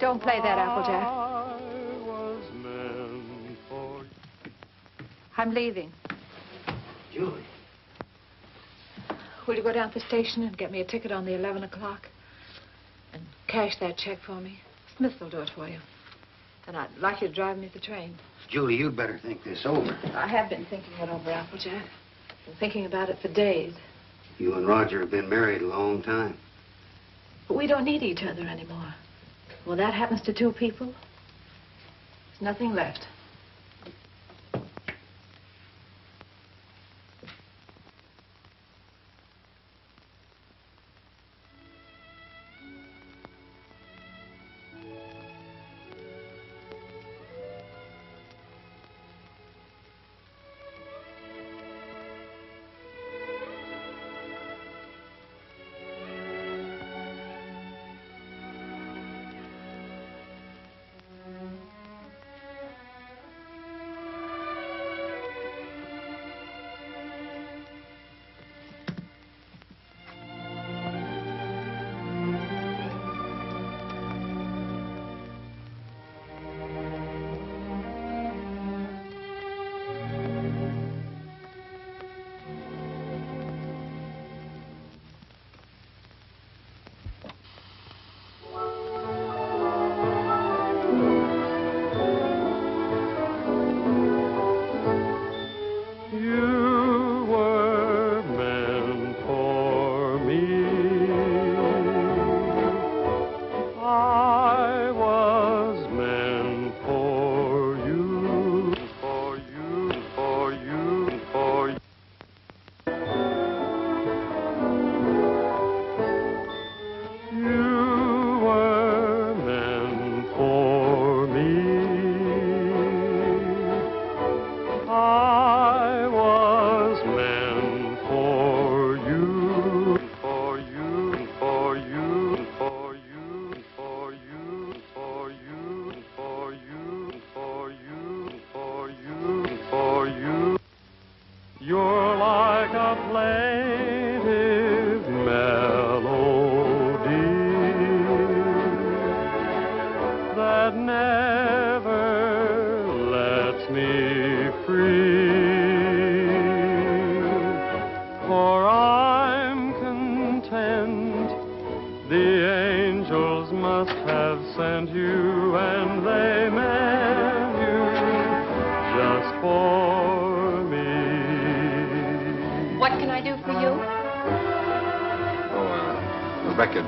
Don't play that, Applejack. I'm leaving. Julie. Will you go down to the station and get me a ticket on the 11 o'clock? And cash that check for me? Smith will do it for you. And I'd like you to drive me the train. Julie, you'd better think this over. I have been thinking it over, Applejack. Been thinking about it for days. You and Roger have been married a long time. But we don't need each other anymore. When that happens to two people, there's nothing left.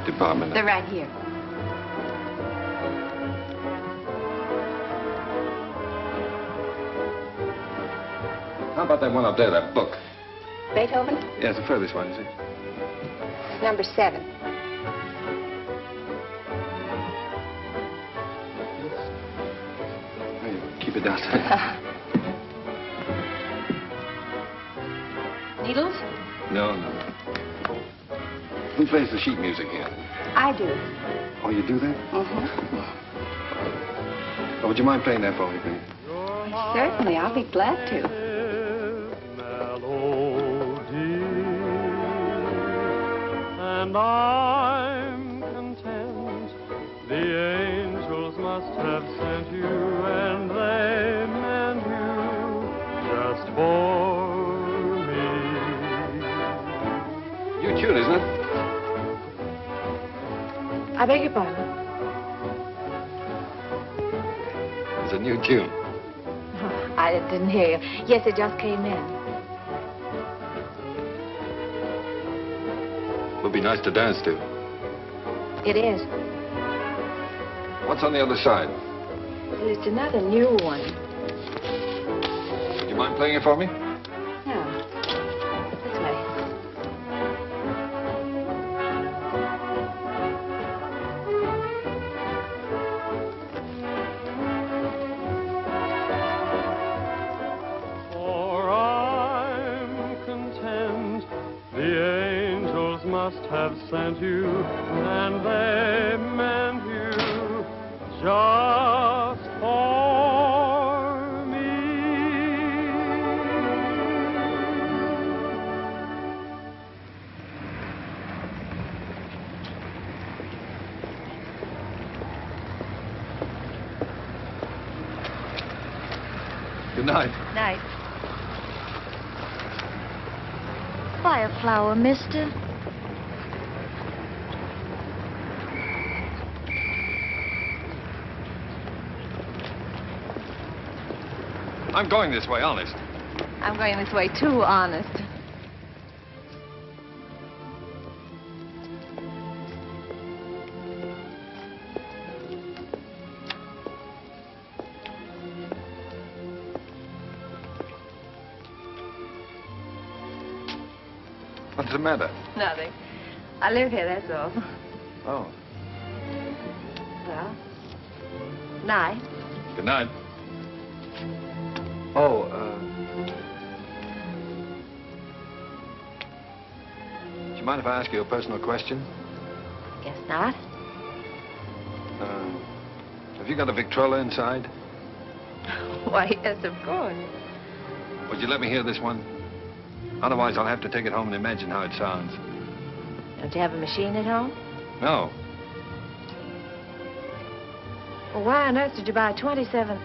Department. They're right here. How about that one up there, that book? Beethoven? Yeah, it's the furthest one, you see. Number 7. Hey, keep it down. Needles? No. Who plays the sheet music here? I do. Oh, you do that? Mm-hmm. Oh, would you mind playing that for me, please? Certainly, I'll be glad to. And I'm content. The angels must have sent you, and they meant you just for me. New tune, isn't it? I beg your pardon? It's a new tune. Oh, I didn't hear you. Yes, it just came in. Would be nice to dance to. It is. What's on the other side? Well, it's another new one. Would you mind playing it for me? Yeah. This way. Must have sent you, and they meant you just for me. Good night. Night. Buy a flower, mister. I'm going this way, honest. I'm going this way, too, honest. What's the matter? Nothing. I live here, that's all. Oh. Well, night. Good night. Oh, do you mind if I ask you a personal question? Guess not. Have you got a Victrola inside? Why, yes, of course. Would you let me hear this one? Otherwise, I'll have to take it home and imagine how it sounds. Don't you have a machine at home? No. Well, why on earth did you buy a 27?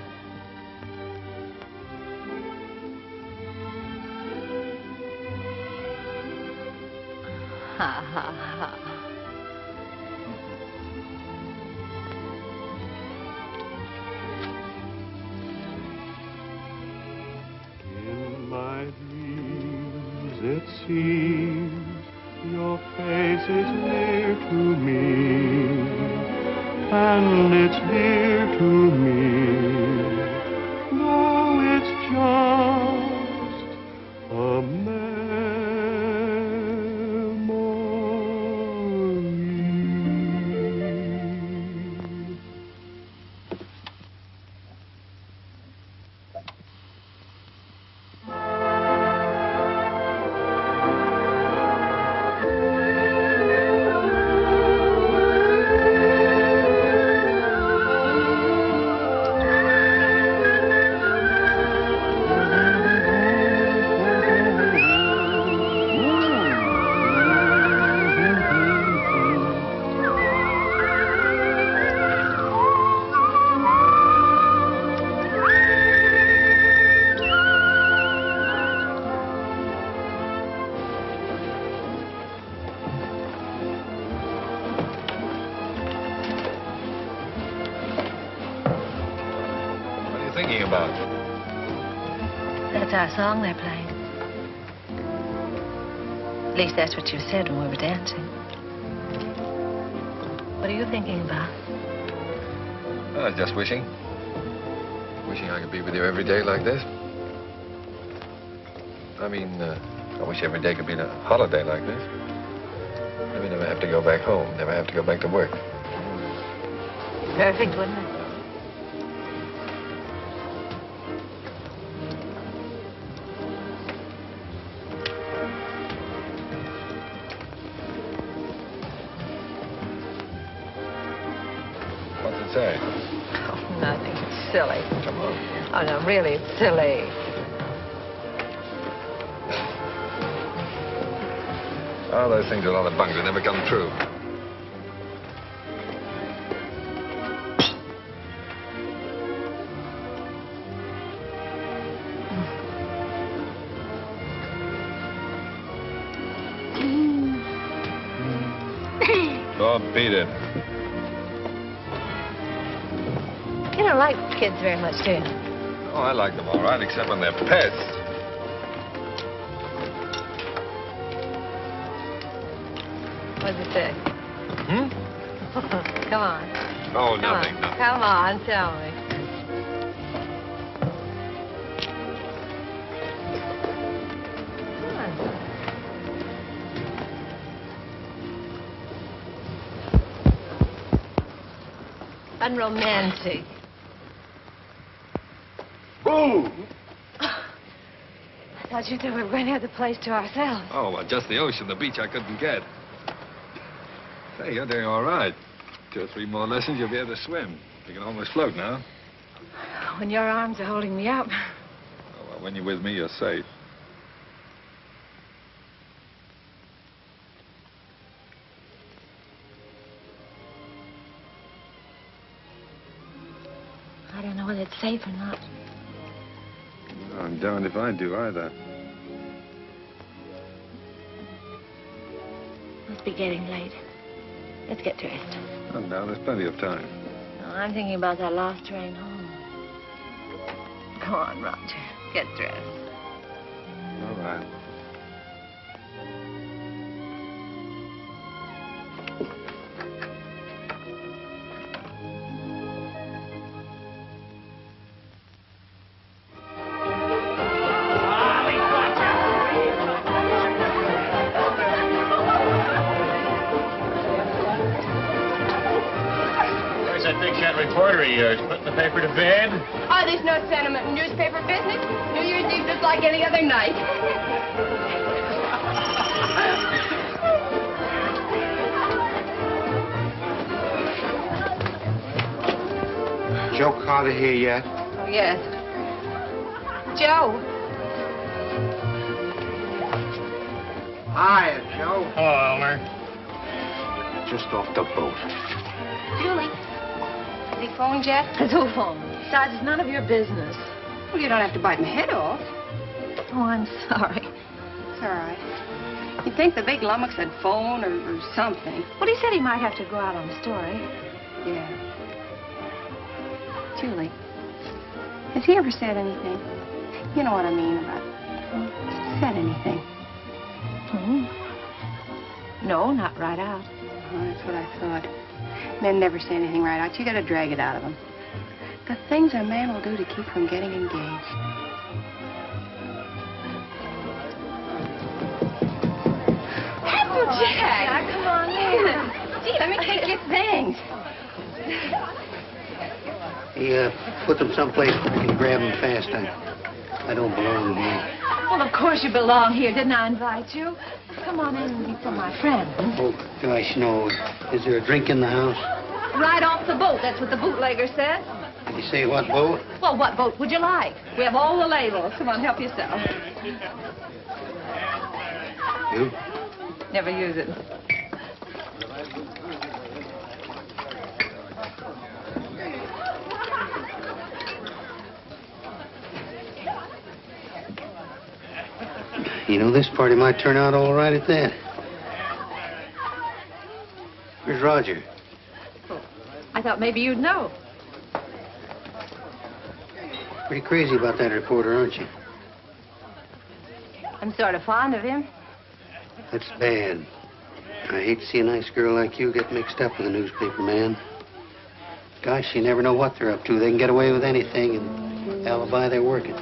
Ha, ha, ha. In my dreams, it seems your face is near to me, and it's dear to me, though it's just a memory. That's our song they're playing. At least that's what you said when we were dancing. What are you thinking about? Just wishing. Wishing I could be with you every day like this. I mean, I wish every day could be a holiday like this. Then we never have to go back home, never have to go back to work. Perfect, wouldn't it? Say? Oh, nothing. It's silly. Come on. Oh, no, really, it's silly. Oh, those things are a lot of bunk. They never come true. Oh, beat it. You don't like kids very much, do you? Oh, I like them all right, except when they're pets. What does it say? Hmm? Come on. Oh, nothing. Come on, tell me. Unromantic. Boom! I thought you said we were going to have the place to ourselves. Oh, well, just the ocean, the beach I couldn't get. Say, you're doing all right. 2 or 3 more lessons, you'll be able to swim. You can almost float now. When your arms are holding me up. Oh, well, when you're with me, you're safe. I don't know whether it's safe or not. I'm darned if I do either. Must be getting late. Let's get dressed. Oh, no, there's plenty of time. No, I'm thinking about that last train home. Come on, Roger. Get dressed. All right. Reporter of yours, putting the paper to bed? Oh, there's no sentiment in newspaper business. New Year's Eve just like any other night. Joe Carter here yet? Oh, yes. Joe. Hiya, Joe. Hello, Elmer. Just off the boat. Julie. Has he phoned yet? Who phoned? Besides, it's none of your business. Well, you don't have to bite my head off. Oh, I'm sorry. It's all right. You'd think the big lummox had phoned or something. Well, he said he might have to go out on the story. Yeah. Julie, has he ever said anything? You know what I mean about said anything? Hmm. No, not right out. Oh, that's what I thought. Men never say anything right out. You got to drag it out of them. The things a man will do to keep from getting engaged. Applejack! Come on in. Gee, let me take your things. He put them someplace where I can grab them fast. I don't belong here. Well, of course you belong here. Didn't I invite you? Come on in and meet some of my friends. Oh, gosh, no. Is there a drink in the house? Right off the boat. That's what the bootlegger said. Did you say what boat? Well, what boat would you like? We have all the labels. Come on, help yourself. You? Never use it. You know, this party might turn out all right at that. Where's Roger? I thought maybe you'd know. Pretty crazy about that reporter, aren't you? I'm sort of fond of him. That's bad. I hate to see a nice girl like you get mixed up with a newspaper man. Gosh, you never know what they're up to. They can get away with anything and alibi they're working.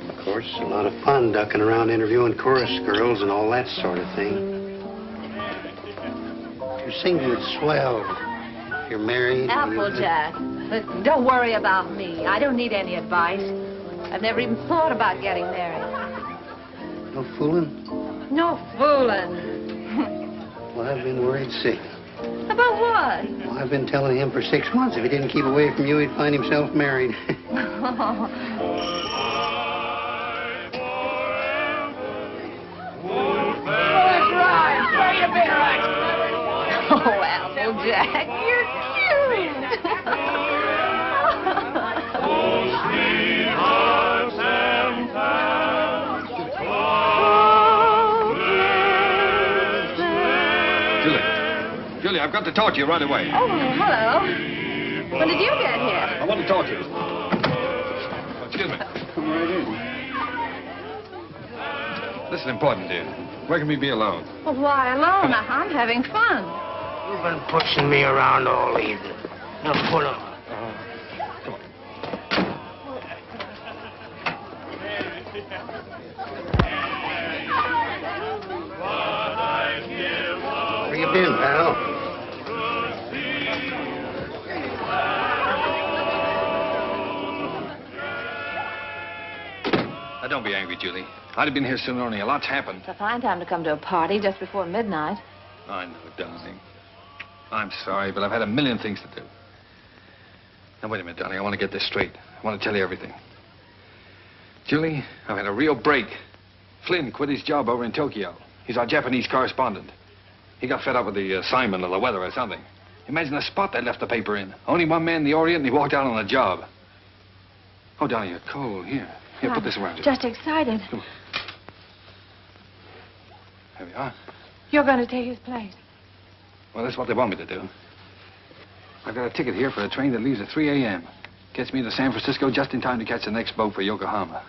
Of course, a lot of fun ducking around interviewing chorus girls and all that sort of thing. Your singlet's swell. If you're married. Applejack. But don't worry about me. I don't need any advice. I've never even thought about getting married. No fooling? No fooling. Well, I've been worried sick. About what? Well, I've been telling him for 6 months if he didn't keep away from you, he'd find himself married. Oh, Applejack, you're cute. Julie, I've got to talk to you right away. Oh, hello. When did you get here? I want to talk to you. Excuse me. Come right in. This is important, dear. Where can we be alone? Well, why alone? I'm having fun. You've been pushing me around all evening. Now put up. Come on. Where you been, pal? Now, don't be angry, Julie. I'd have been here sooner, only a lot's happened. It's a fine time to come to a party just before midnight. I know, darling. I'm sorry, but I've had a million things to do. Now, wait a minute, darling. I want to get this straight. I want to tell you everything. Julie, I've had a real break. Flynn quit his job over in Tokyo. He's our Japanese correspondent. He got fed up with the assignment or the weather or something. Imagine the spot they left the paper in. Only one man in the Orient, and he walked out on the job. Oh, Dolly, you're cold. Here, put this around you. Just excited. Come on. There we are. You're going to take his place. Well, that's what they want me to do. I've got a ticket here for a train that leaves at 3 a.m. Gets me to San Francisco just in time to catch the next boat for Yokohama.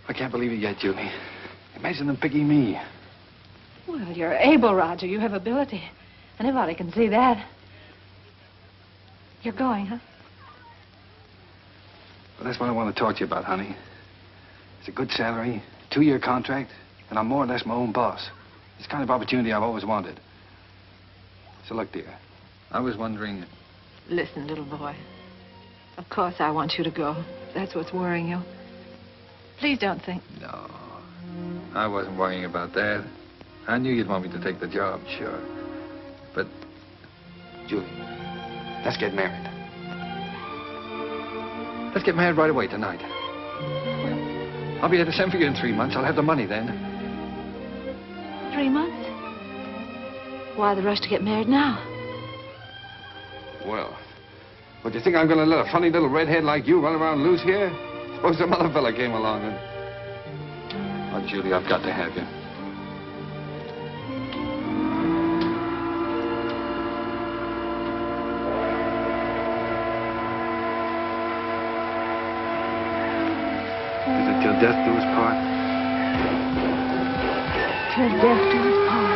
I can't believe it yet, Julie. Imagine them picking me. Well, you're able, Roger. You have ability. Anybody can see that. You're going, huh? Well, that's what I want to talk to you about, honey. It's a good salary, 2-year contract, and I'm more or less my own boss. It's the kind of opportunity I've always wanted. So look, dear, I was wondering... Listen, little boy. Of course I want you to go. That's what's worrying you. Please don't think... No, I wasn't worrying about that. I knew you'd want me to take the job, sure. But, Julie, let's get married. Let's get married right away tonight. I'll be able to send for you in 3 months. I'll have the money then. 3 months? Why the rush to get married now? Well, do you think I'm going to let a funny little redhead like you run around loose here? Suppose some other fella came along and... Oh, Julie, I've got to have you. Is it till death do us part? Till death do us part.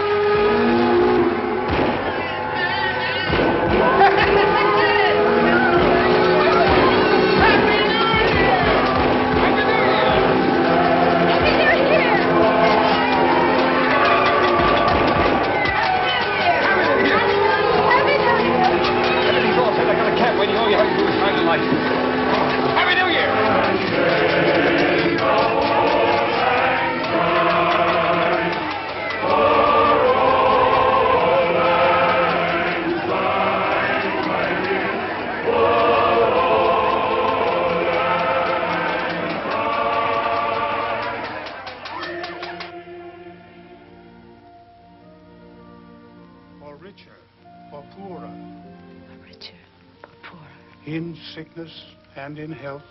Sickness and in health.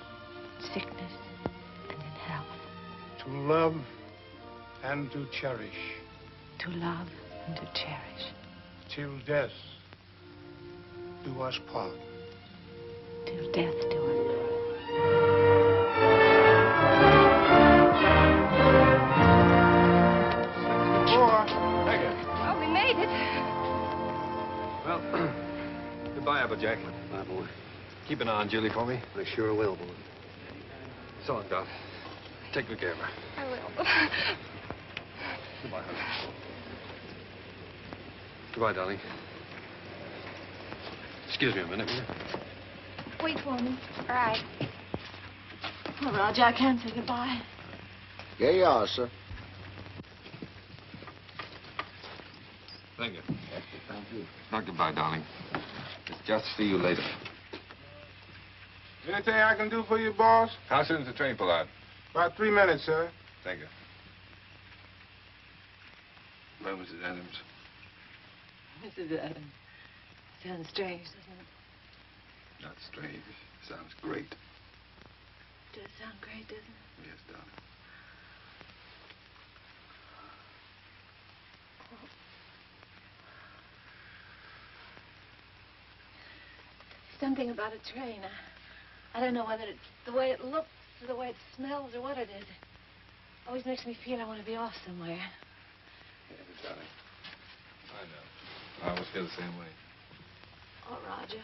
Sickness and in health. To love and to cherish. To love and to cherish. Till death do us part. Till death do us part. Oh, we made it. Well, goodbye, Applejack. Bye, boy. Keep an eye on Julie for me. I sure will, boy. So long, Doc. Take good care of her. I will. Goodbye, honey. Goodbye, darling. Excuse me a minute, will you? Wait for me. All right. Oh, Roger, I can't say goodbye. Here you are, sir. Thank you. Not goodbye, darling. Just see you later. Anything I can do for you, boss? How soon does the train pull out? About 3 minutes, sir. Thank you. Well, Mrs. Adams. Mrs. Adams. Sounds strange, doesn't it? Not strange. Sounds great. It does sound great, doesn't it? Yes, darling. Something about a train. I don't know whether it's the way it looks or the way it smells or what it is. It always makes me feel I want to be off somewhere. Yeah, darling. I know. I always feel the same way. Oh, Roger.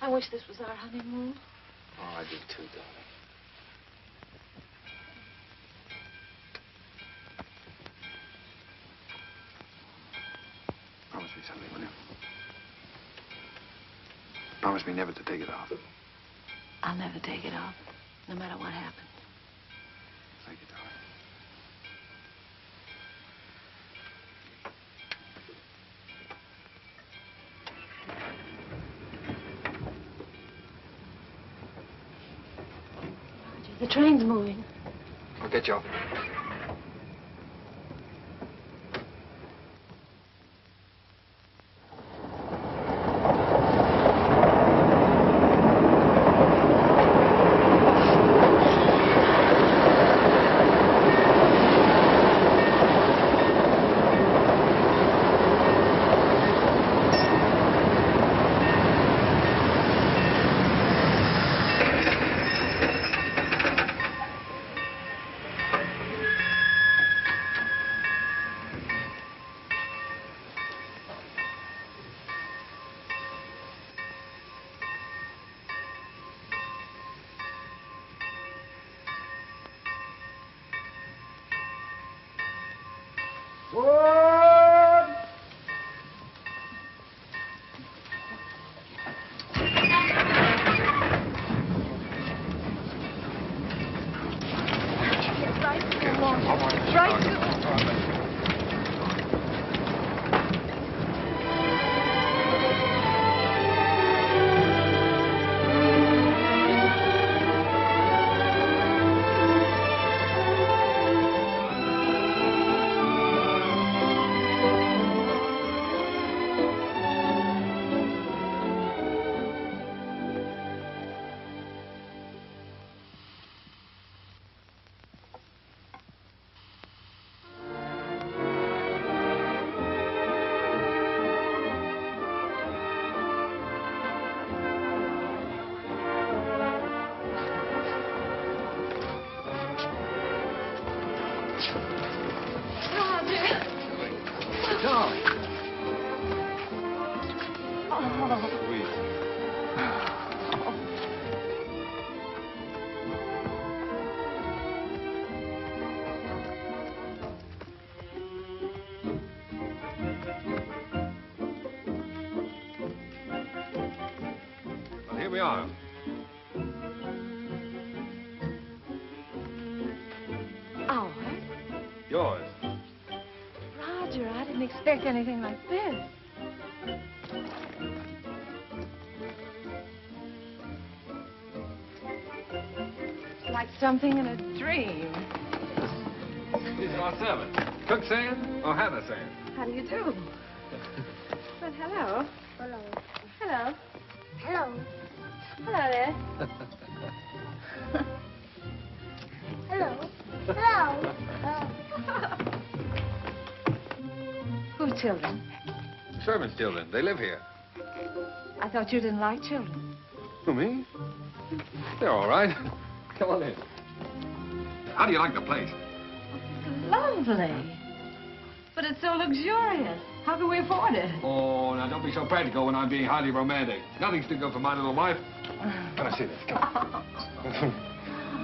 I wish this was our honeymoon. Oh, I do too, darling. Promise me something, will you? Promise me never to take it off. I'll never take it off, no matter what happens. Thank you, darling. Roger, the train's moving. I'll get you off. sweet. Well, here we are. Ours? Yours. Roger, I didn't expect anything like this. It's like something in a dream. These are our servants. Cook saying or Hannah saying? How do you do? Well, hello. Hello. Hello. Hello. Hello there. Hello. Hello. Whose children? Servants' children. They live here. I thought you didn't like children. Who, me? They're all right. Come on in. How do you like the place? Lovely. But it's so luxurious. How can we afford it? Oh, now don't be so practical when I'm being highly romantic. Nothing's too good for my little wife. Come on, see this. Come on.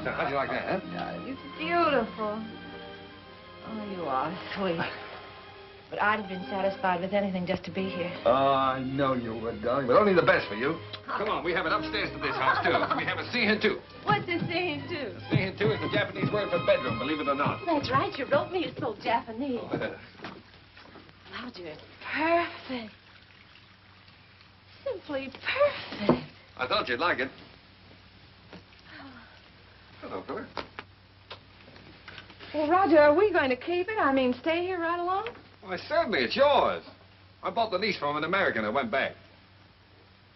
Now, how do you like that, huh? It's beautiful. Oh, you are sweet. But I'd have been satisfied with anything just to be here. Oh, I know you would, darling, but only the best for you. Come on, we have it upstairs to this house, too. We have a scene too. What's a scene too? Scene too is the Japanese word for bedroom, believe it or not. That's right. You wrote me. It's so Japanese. Roger, it's perfect. Simply perfect. I thought you'd like it. Hello, fella. Well, Roger, are we going to keep it? I mean, stay here right along? Why, certainly, it's yours. I bought the lease from an American and went back.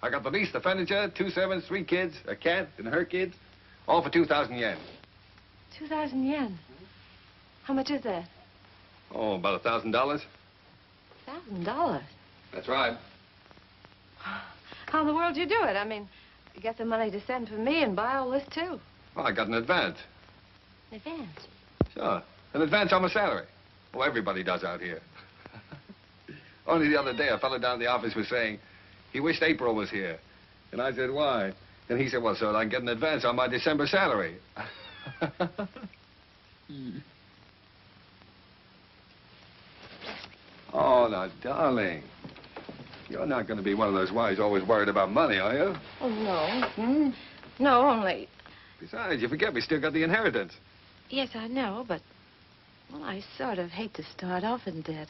I got the lease, the furniture, 2 servants, 3 kids, a cat, and her kids, all for 2,000 yen. 2,000 yen. How much is that? Oh, about $1,000. $1,000. That's right. How in the world do you do it? I mean, you get the money to send for me and buy all this, too. Well, I got an advance. An advance? Sure. An advance on my salary. Oh, everybody does out here. Only the other day, a fellow down in the office was saying he wished April was here. And I said, why? And he said, well, so I can get an advance on my December salary. Oh, now, darling. You're not going to be one of those wives always worried about money, are you? Oh, no. No, only... Besides, you forget we still got the inheritance. Yes, I know, but... Well, I sort of hate to start off in debt.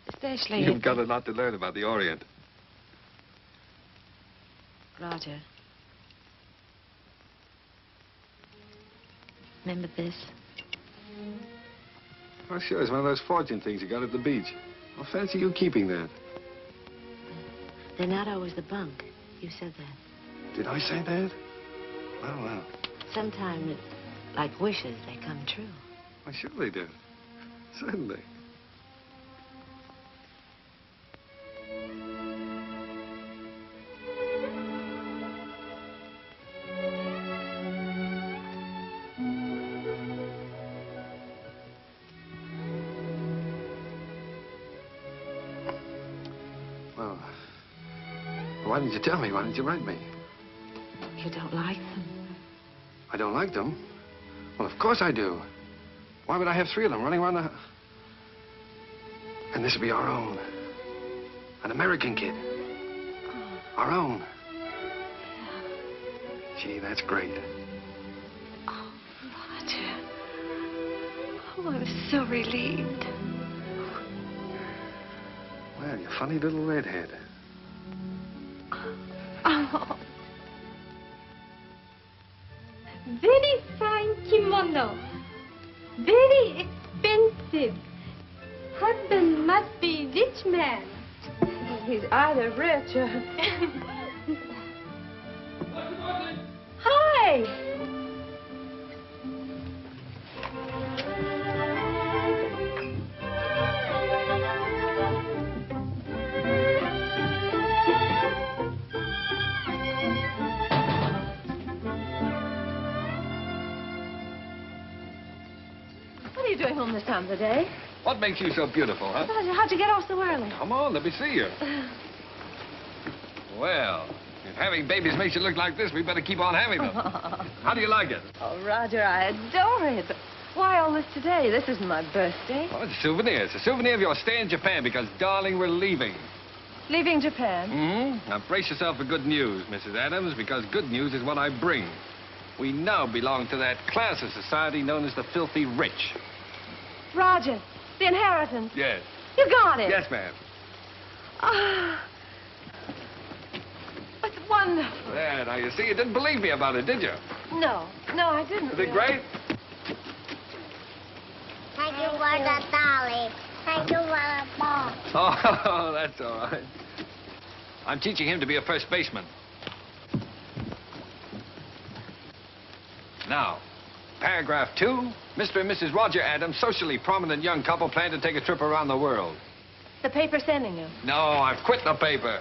Especially You've if... got a lot to learn about the Orient. Roger. Remember this? Oh, sure, it's one of those fortune things you got at the beach. Well, fancy you keeping that. They're not always the bunk. You said that. Did I say that? Well, well. Sometimes, like wishes, they come true. Why, sure they do. Certainly. Well, why didn't you tell me? Why didn't you write me? You don't like them? I don't like them? Well, of course I do. Why would I have 3 of them running around the... And this would be our own. An American kid. Our own. Gee, that's great. Oh, Roger. Oh, I'm so relieved. Well, you funny little redhead. Oh. Very fine kimono. Very expensive. Husband must be rich man. He's either rich or... Hi. What are you doing home this time of the day? What makes you so beautiful, huh? How'd you get off so early? Come on, let me see you. Well, if having babies makes you look like this, we better keep on having them. How do you like it? Oh, Roger, I adore it. But why all this today? This isn't my birthday. Well, it's a souvenir. It's a souvenir of your stay in Japan because, darling, we're leaving. Leaving Japan? Mm-hmm. Now, brace yourself for good news, Mrs. Adams, because good news is what I bring. We now belong to that class of society known as the filthy rich. Roger, the inheritance. Yes. You got it. Yes, ma'am. Ah. It's wonderful. There, now, you see, you didn't believe me about it, did you? No, I didn't. Is it great? Thank you for the dolly. Thank you for the ball. Oh, that's all right. I'm teaching him to be a first baseman. Now, paragraph 2. Mr. and Mrs. Roger Adams, socially prominent young couple, plan to take a trip around the world. The paper's sending you. No, I've quit the paper.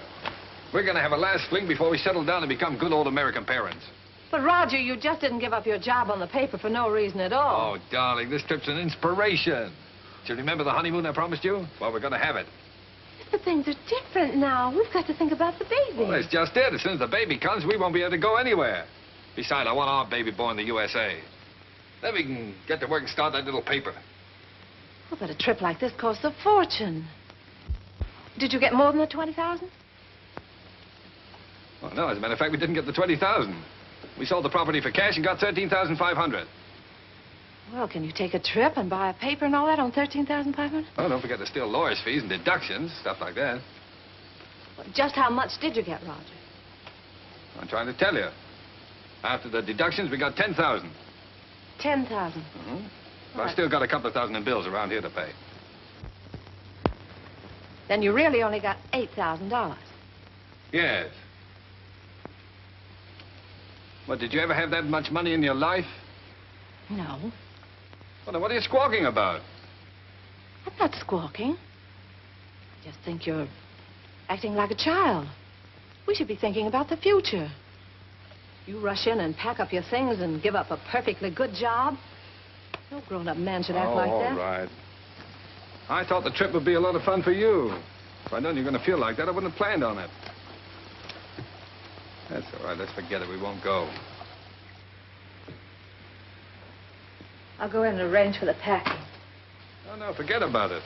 We're going to have a last fling before we settle down and become good old American parents. But, Roger, you just didn't give up your job on the paper for no reason at all. Oh, darling, this trip's an inspiration. Do you remember the honeymoon I promised you? Well, we're going to have it. But things are different now. We've got to think about the baby. Well, that's just it. As soon as the baby comes, we won't be able to go anywhere. Besides, I want our baby born in the USA. Then we can get to work and start that little paper. Oh, but a trip like this costs a fortune. Did you get more than the 20,000? Well, no, as a matter of fact, we didn't get the 20,000. We sold the property for cash and got 13,500. Well, can you take a trip and buy a paper and all that on 13,500? Oh, don't forget there's still lawyer's fees and deductions, stuff like that. Well, just how much did you get, Roger? I'm trying to tell you. After the deductions, we got 10,000. 10,000. Mm-hmm. But I've still got a couple of thousand in bills around here to pay. Then you really only got $8,000. Yes. Well, did you ever have that much money in your life? No. Well, then what are you squawking about? I'm not squawking. I just think you're acting like a child. We should be thinking about the future. You rush in and pack up your things and give up a perfectly good job. No grown-up man should act like that. All right. I thought the trip would be a lot of fun for you. If I'd known you were going to feel like that, I wouldn't have planned on it. That's all right. Let's forget it. We won't go. I'll go in and arrange for the packing. Oh, no, forget about it.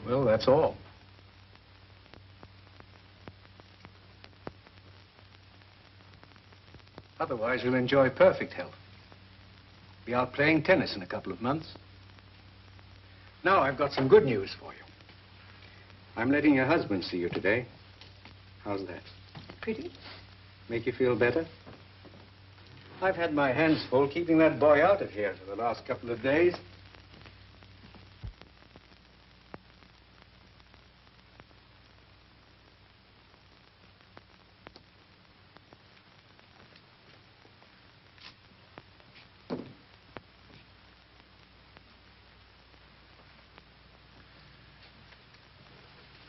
Well, that's all. Otherwise, you'll enjoy perfect health. Be out playing tennis in a couple of months. Now, I've got some good news for you. I'm letting your husband see you today. How's that? Pretty? Make you feel better? I've had my hands full keeping that boy out of here for the last couple of days.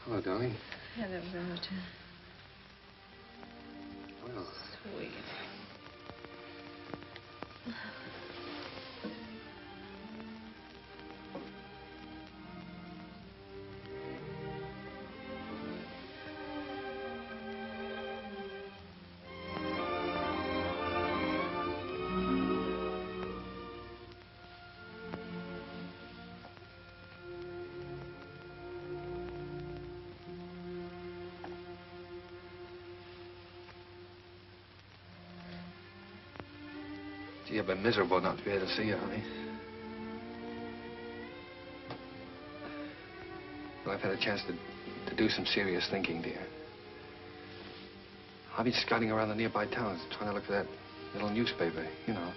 Hello, darling. Hello, Roger. Well, Sweet. Gee, I've been miserable not to be able to see you, honey. Well, I've had a chance to do some serious thinking, dear. I've been scouting around the nearby towns, trying to look for that little newspaper, you know.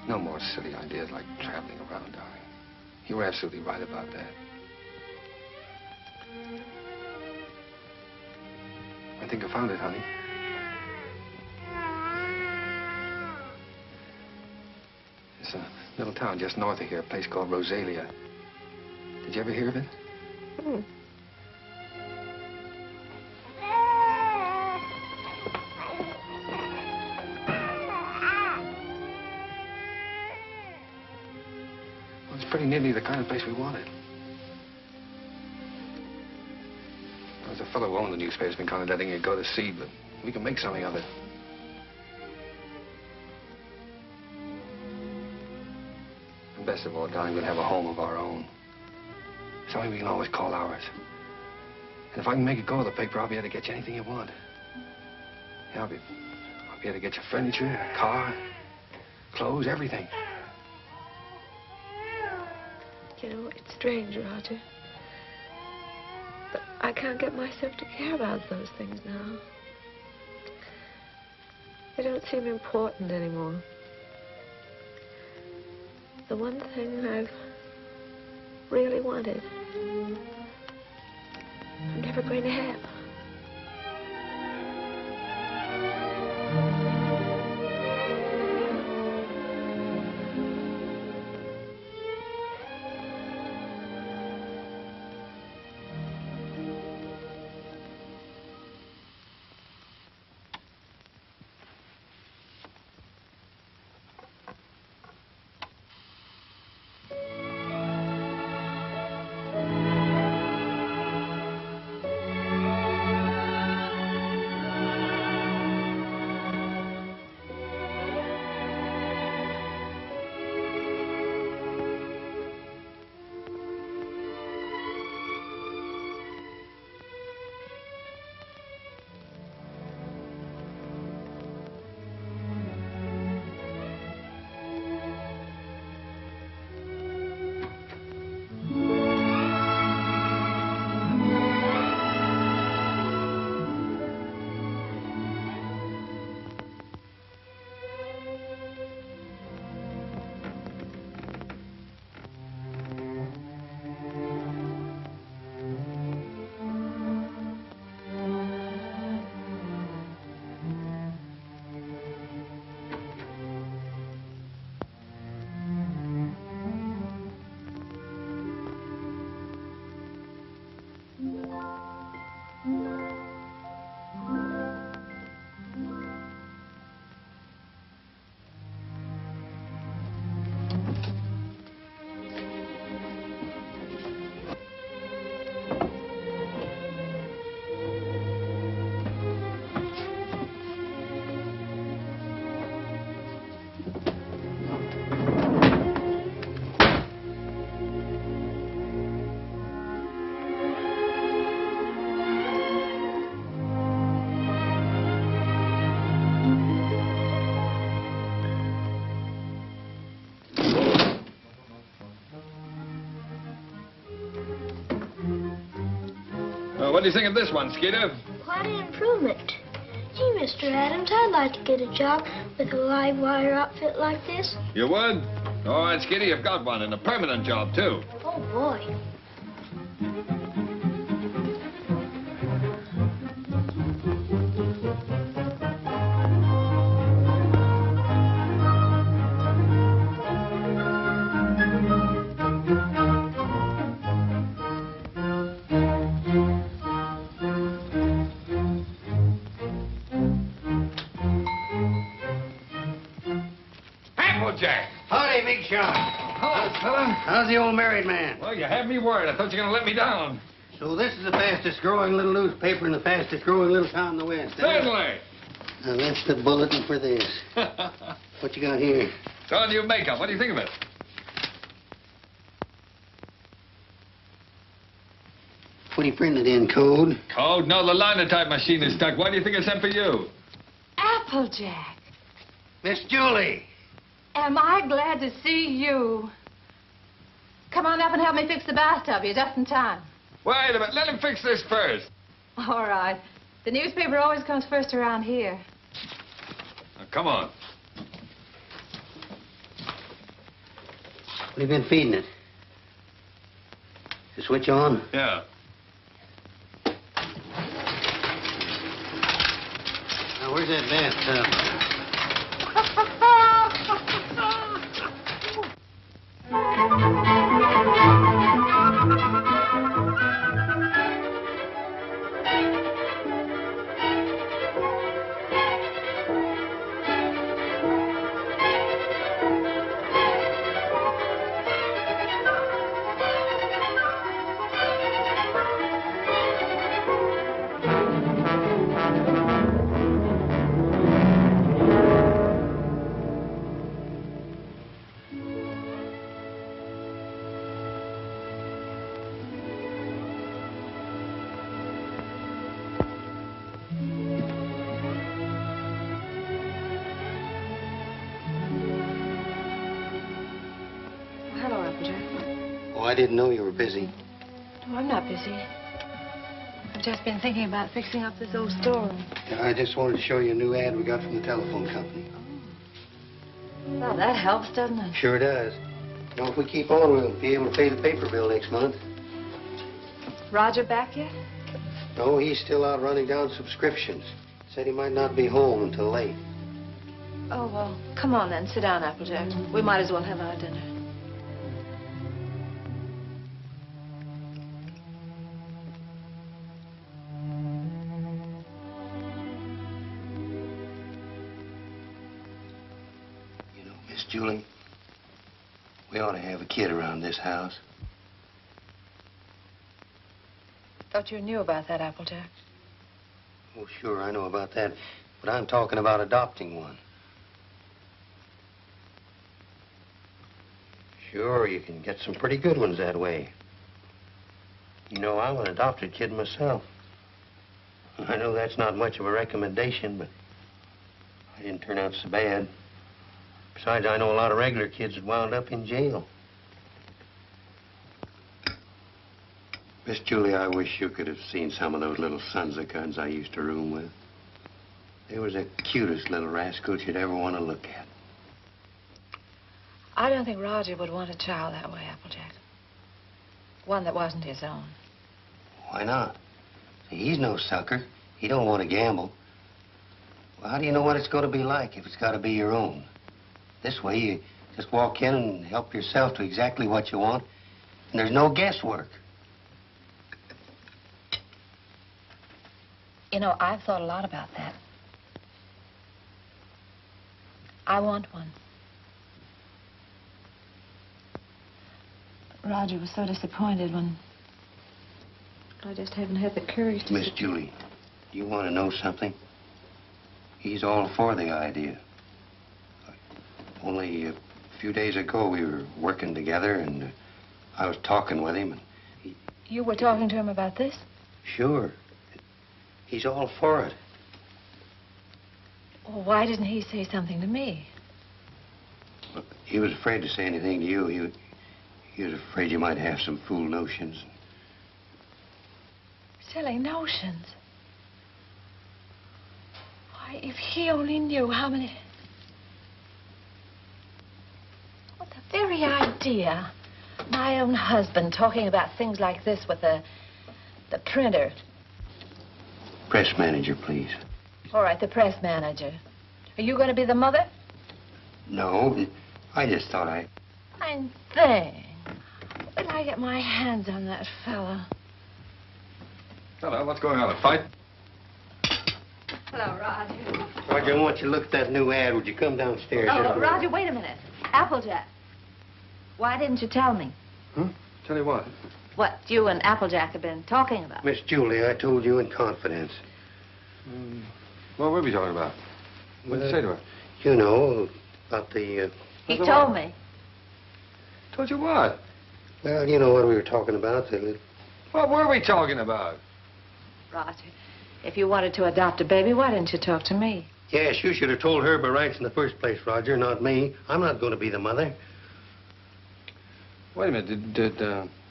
No more silly ideas like traveling around, darling. You were absolutely right about that. I think I found it, honey. It's a little town just north of here, a place called Rosalia. Did you ever hear of it? Hmm. Well, it's pretty nearly the kind of place we wanted. There's a fellow who owned the newspaper has been kind of letting it go to seed, but we can make something of it. And best of all, darling, we'll have a home of our own. Something we can always call ours. And if I can make it go with the paper, I'll be able to get you anything you want. Yeah, I'll be able to get you furniture, a car, clothes, everything. You know, it's strange, Roger. But I can't get myself to care about those things now. They don't seem important anymore. The one thing I've really wanted, I'm never going to have. What do you think of this one, Skeeter? Quite an improvement. Gee, Mr. Adams, I'd like to get a job with a live wire outfit like this. You would? All right, Skeeter, you've got one, and a permanent job, too. Oh, boy. Applejack. Howdy, big shot. Hello, fella. How's the old married man? Well, you had me worried. I thought you were going to let me down. So this is the fastest growing little newspaper in the fastest growing little town in the West. Certainly. Now, that's the bulletin for this. What you got here? It's all new makeup. What do you think of it? What do you printed in, code? Code? No, the linotype machine is stuck. Why do you think I sent for you? Applejack. Miss Julie. Am I glad to see you. Come on up and help me fix the bathtub. You're just in time. Wait a minute. Let him fix this first. All right. The newspaper always comes first around here. Now, come on. What have you been feeding it? The switch on? Yeah. Now, where's that bathtub? I didn't know you were busy. Oh, I'm not busy. I've just been thinking about fixing up this old storeroom. I just wanted to show you a new ad we got from the telephone company. Well, that helps, doesn't it? Sure does. You know, if we keep on, we'll be able to pay the paper bill next month. Roger back yet? No, he's still out running down subscriptions. Said he might not be home until late. Oh, well, come on then. Sit down, Applejack. We might as well have our dinner. Julie, we ought to have a kid around this house. Thought you knew about that, Applejack. Oh, sure, I know about that. But I'm talking about adopting one. Sure, you can get some pretty good ones that way. You know, I'm an adopted kid myself. I know that's not much of a recommendation, but I didn't turn out so bad. Besides, I know a lot of regular kids that wound up in jail. Miss Julie, I wish you could have seen some of those little sons of guns I used to room with. They was the cutest little rascals you'd ever want to look at. I don't think Roger would want a child that way, Applejack. One that wasn't his own. Why not? See, he's no sucker. He don't want to gamble. Well, how do you know what it's going to be like if it's got to be your own? This way, you just walk in and help yourself to exactly what you want, and there's no guesswork. You know, I've thought a lot about that. I want one. Roger was so disappointed when I just haven't had the courage to... Miss Julie, do you want to know something? He's all for the idea. Only a few days ago, we were working together, and I was talking with him, and he... You were talking to him about this? Sure. He's all for it. Well, why didn't he say something to me? Look, he was afraid to say anything to you. He was afraid you might have some fool notions. Silly notions. Why, if he only knew how many... What the very idea. My own husband talking about things like this with the printer. Press manager, please. All right, the press manager. Are you going to be the mother? No, I just thought I... Fine thing. When I get my hands on that fella. Hello, what's going on, a fight? Hello, Roger. Roger, I want you to look at that new ad. Would you come downstairs? Oh, Roger, wait a minute. Applejack. Why didn't you tell me? Huh? Tell you what? What you and Applejack have been talking about. Miss Julie, I told you in confidence. What were we talking about? What did you say to her? You know, about the... He told me. Told you what? Well, you know what we were talking about. What were we talking about? Roger, if you wanted to adopt a baby, why didn't you talk to me? Yes, you should have told her by rights in the first place, Roger, not me. I'm not going to be the mother. Wait a minute.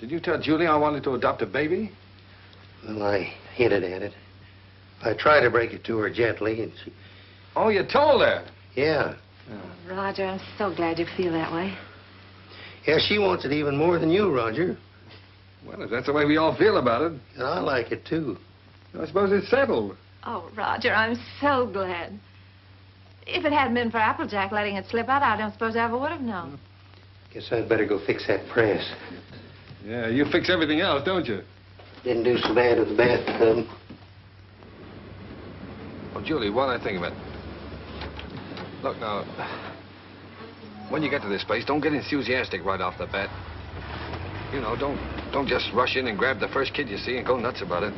Did you tell Julie I wanted to adopt a baby? Well, I hinted at it. I tried to break it to her gently, and she... Oh, you told her? Yeah. Oh, Roger, I'm so glad you feel that way. Yeah, she wants it even more than you, Roger. Well, if that's the way we all feel about it. And I like it, too. I suppose it's settled. Oh, Roger, I'm so glad. If it hadn't been for Applejack letting it slip out, I don't suppose I ever would have known. Guess I'd better go fix that press. Yeah, you fix everything else, don't you? Didn't do so bad with the bathtub. Oh, Julie, while I think of it. Look, now, when you get to this place, don't get enthusiastic right off the bat. You know, don't just rush in and grab the first kid you see and go nuts about it.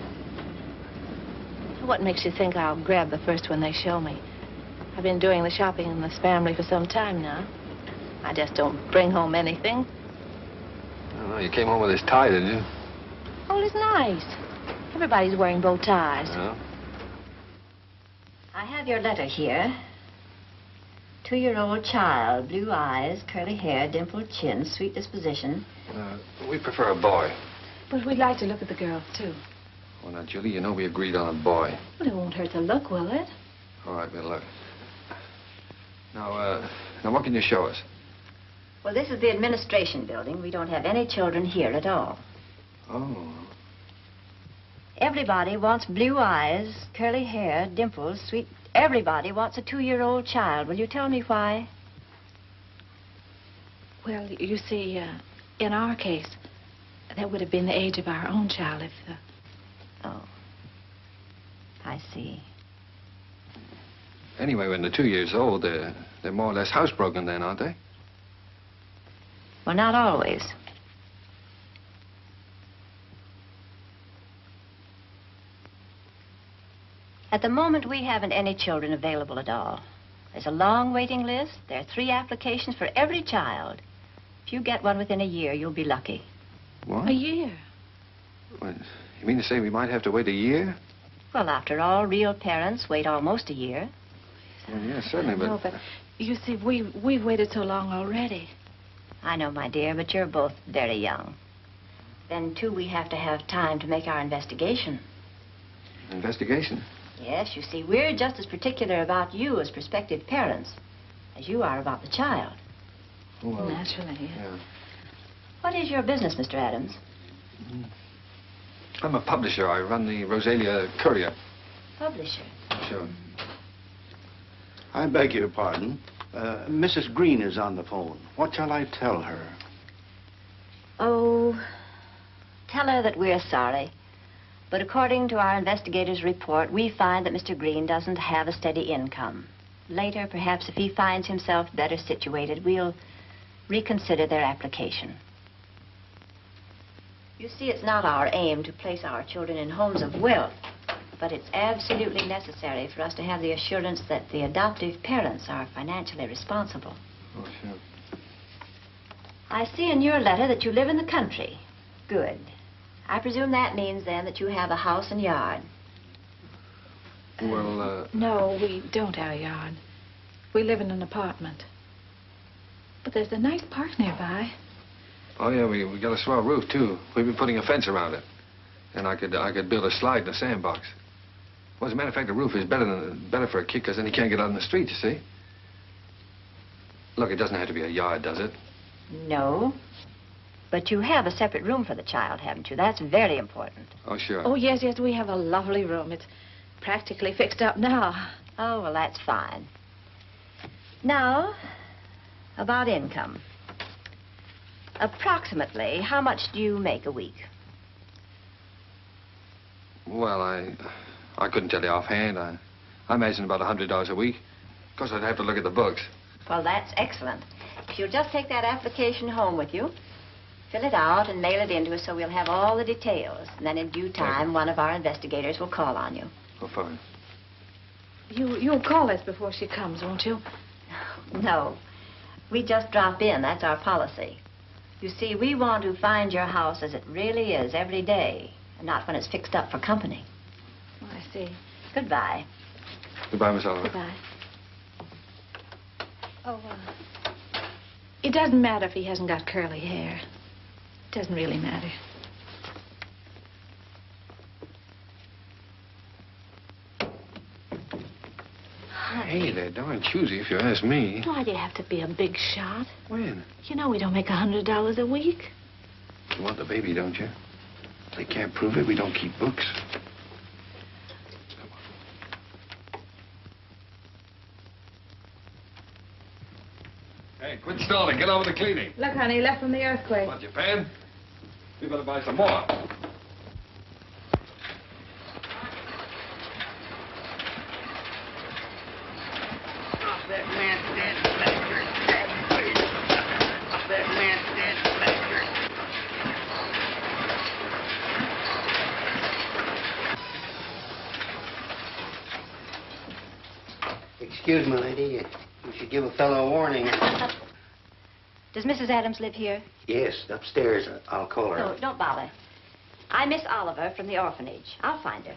What makes you think I'll grab the first one they show me? I've been doing the shopping in this family for some time now. I just don't bring home anything. I don't know, you came home with this tie, didn't you? Oh, it's nice. Everybody's wearing bow ties. Yeah. I have your letter here. 2-year-old child, blue eyes, curly hair, dimpled chin, sweet disposition. We prefer a boy. But we'd like to look at the girls, too. Well, now, Julie, you know we agreed on a boy. Well, it won't hurt to look, will it? All right, we'll look. Now, what can you show us? Well, this is the administration building. We don't have any children here at all. Oh. Everybody wants blue eyes, curly hair, dimples, sweet... Everybody wants a 2-year-old child. Will you tell me why? Well, you see, in our case, that would have been the age of our own child if... Oh. I see. Anyway, when they're 2 years old, they're more or less housebroken then, aren't they? Well, not always. At the moment, we haven't any children available at all. There's a long waiting list. There are 3 applications for every child. If you get one within a year, you'll be lucky. What? A year? Well, you mean to say we might have to wait a year? Well, after all, real parents wait almost a year. Well, yeah, certainly, but... No, but you see, we've waited so long already. I know, my dear, but you're both very young. Then, too, we have to have time to make our investigation. Investigation? Yes, you see, we're just as particular about you as prospective parents as you are about the child. Well, naturally, yes. Yeah. What is your business, Mr. Adams? I'm a publisher. I run the Rosalia Courier. Publisher? Sure. I beg your pardon. Mrs. Green is on the phone. What shall I tell her? Oh, tell her that we're sorry. But according to our investigator's report, we find that Mr. Green doesn't have a steady income. Later, perhaps if he finds himself better situated, we'll reconsider their application. You see, it's not our aim to place our children in homes of wealth, but it's absolutely necessary for us to have the assurance that the adoptive parents are financially responsible. Oh, sure. I see in your letter that you live in the country. Good. I presume that means, then, that you have a house and yard. Well, No, we don't have a yard. We live in an apartment. But there's a nice park nearby. Oh, yeah, we got a swell roof, too. We've been putting a fence around it. And I could build a slide in a sandbox. Well, as a matter of fact, the roof is better for a kid, because then he can't get out in the street, you see. Look, it doesn't have to be a yard, does it? No. But you have a separate room for the child, haven't you? That's very important. Oh, sure. Oh, yes, we have a lovely room. It's practically fixed up now. Oh, well, that's fine. Now, about income. Approximately, how much do you make a week? Well, I couldn't tell you offhand. I imagine about $100 a week. Of course, I'd have to look at the books. Well, that's excellent. If you'll just take that application home with you, fill it out and mail it in to us so we'll have all the details. And then in due time, one of our investigators will call on you. Oh, fine. You'll call us before she comes, won't you? No. We just drop in. That's our policy. You see, we want to find your house as it really is every day, and not when it's fixed up for company. Oh, I see. Goodbye. Goodbye, Miss Oliver. Goodbye. Oh, it doesn't matter if he hasn't got curly hair. It doesn't really matter. Hey, they're darn choosy, if you ask me. Why do you have to be a big shot? When? You know we don't make $100 a week. You want the baby, don't you? If they can't prove it, we don't keep books. Hey, quit stalling. Get on with the cleaning. Look, honey, left from the earthquake. Want your pan? We better buy some more. Excuse me, lady. You should give a fellow a warning. Does Mrs. Adams live here? Yes, upstairs. I'll call her. No, don't bother. I'm Miss Oliver from the orphanage. I'll find her.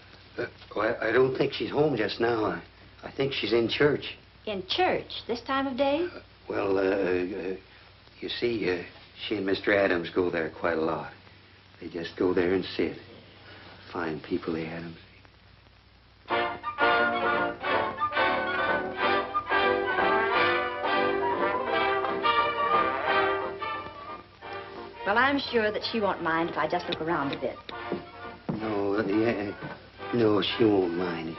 Well, I don't think she's home just now. I think she's in church. In church? This time of day? You see, she and Mr. Adams go there quite a lot. They just go there and sit. Fine people, the Adams. Well, I'm sure that she won't mind if I just look around a bit. No, she won't mind.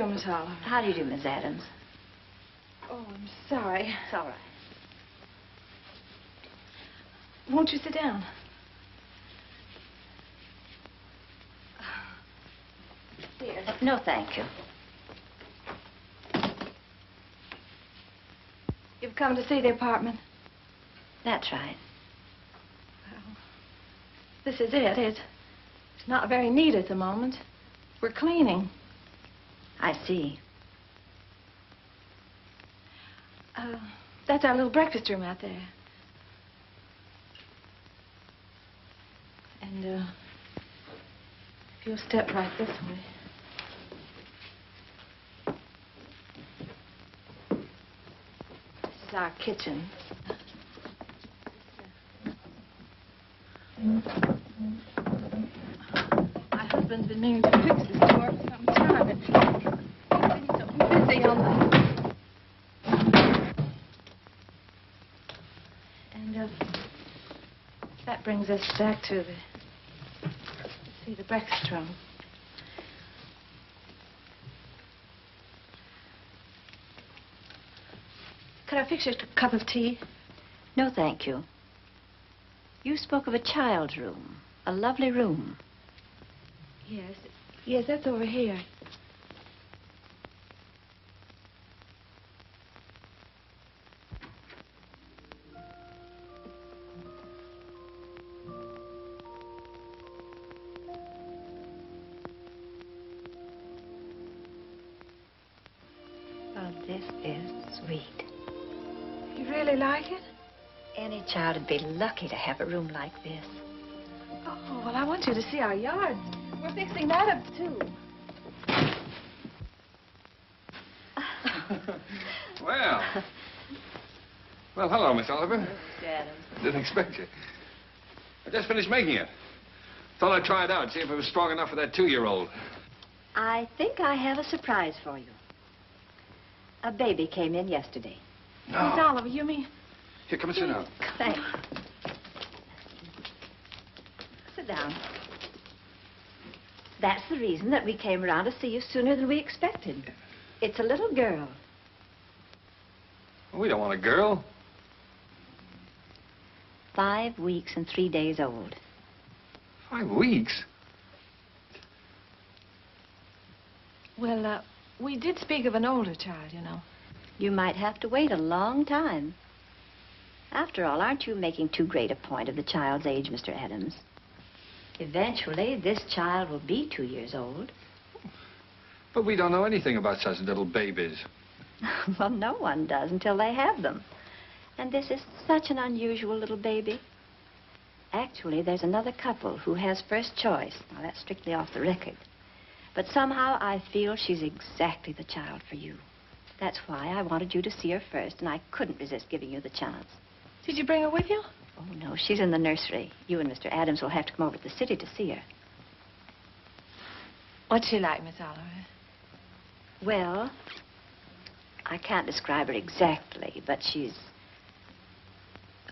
Miss Oliver. How do you do, Miss Adams? Oh, I'm sorry. It's all right. Won't you sit down? Here. No, thank you. You've come to see the apartment? That's right. Well, this is it. It's not very neat at the moment. We're cleaning. I see. That's our little breakfast room out there. And, if you'll step right this way. This is our kitchen. My husband's been meaning to fix this door for some time. He's been so busy on the... And, that brings us back to the breakfast room. Could I fix you a cup of tea? No, thank you. You spoke of a child's room, a lovely room. Yes, that's over here. Oh, this is sweet. You really like it? Any child would be lucky to have a room like this. Oh, well, I want you to see our yard. We're fixing that up, too. Well. Well, hello, Miss Oliver. Mr. Adams. Didn't expect you. I just finished making it. Thought I'd try it out, see if it was strong enough for that 2-year-old. I think I have a surprise for you. A baby came in yesterday. No. Miss Oliver, you mean? Here, come and sit down. Thanks. Sit down. That's the reason that we came around to see you sooner than we expected. It's a little girl. Well, we don't want a girl. 5 weeks and 3 days old. 5 weeks? Well, we did speak of an older child, you know. You might have to wait a long time. After all, aren't you making too great a point of the child's age, Mr. Adams? Eventually, this child will be 2 years old. But we don't know anything about such little babies. Well, no one does until they have them. And this is such an unusual little baby. Actually, there's another couple who has first choice. Now, that's strictly off the record. But somehow I feel she's exactly the child for you. That's why I wanted you to see her first, and I couldn't resist giving you the chance. Did you bring her with you? Oh, no, she's in the nursery. You and Mr. Adams will have to come over to the city to see her. What's she like, Miss Oliver? Well, I can't describe her exactly, but she's...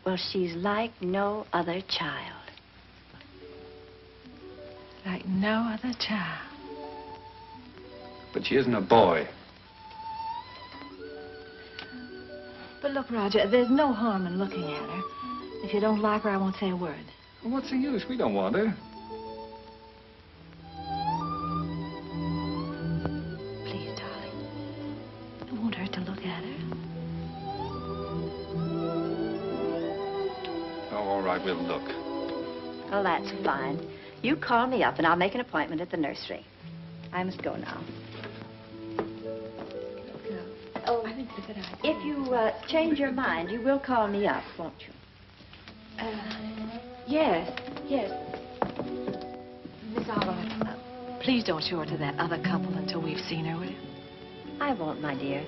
Well, she's like no other child. Like no other child. But she isn't a boy. But look, Roger, there's no harm in looking at her. If you don't like her, I won't say a word. Well, what's the use? We don't want her. Please, darling. It won't hurt to look at her. Oh, all right, we'll look. Well, that's fine. You call me up, and I'll make an appointment at the nursery. I must go now. Oh, I think it's a good idea. If you change your mind, you will call me up, won't you? Yes. Miss Oliver, please don't show her to that other couple until we've seen her, will you? I won't, my dear.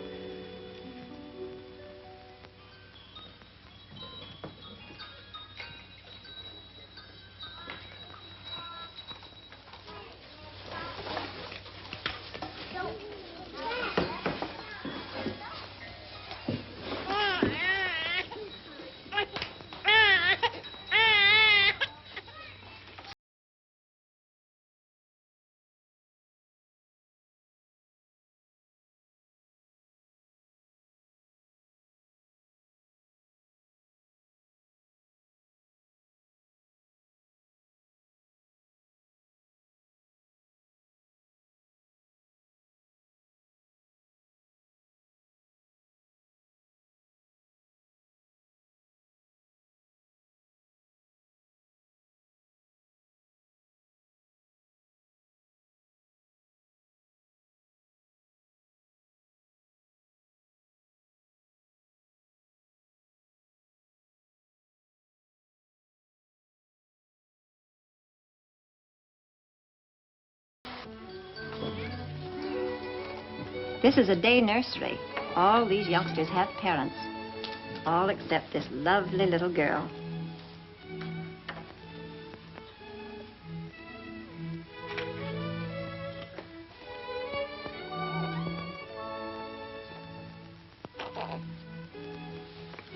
This is a day nursery. All these youngsters have parents. All except this lovely little girl.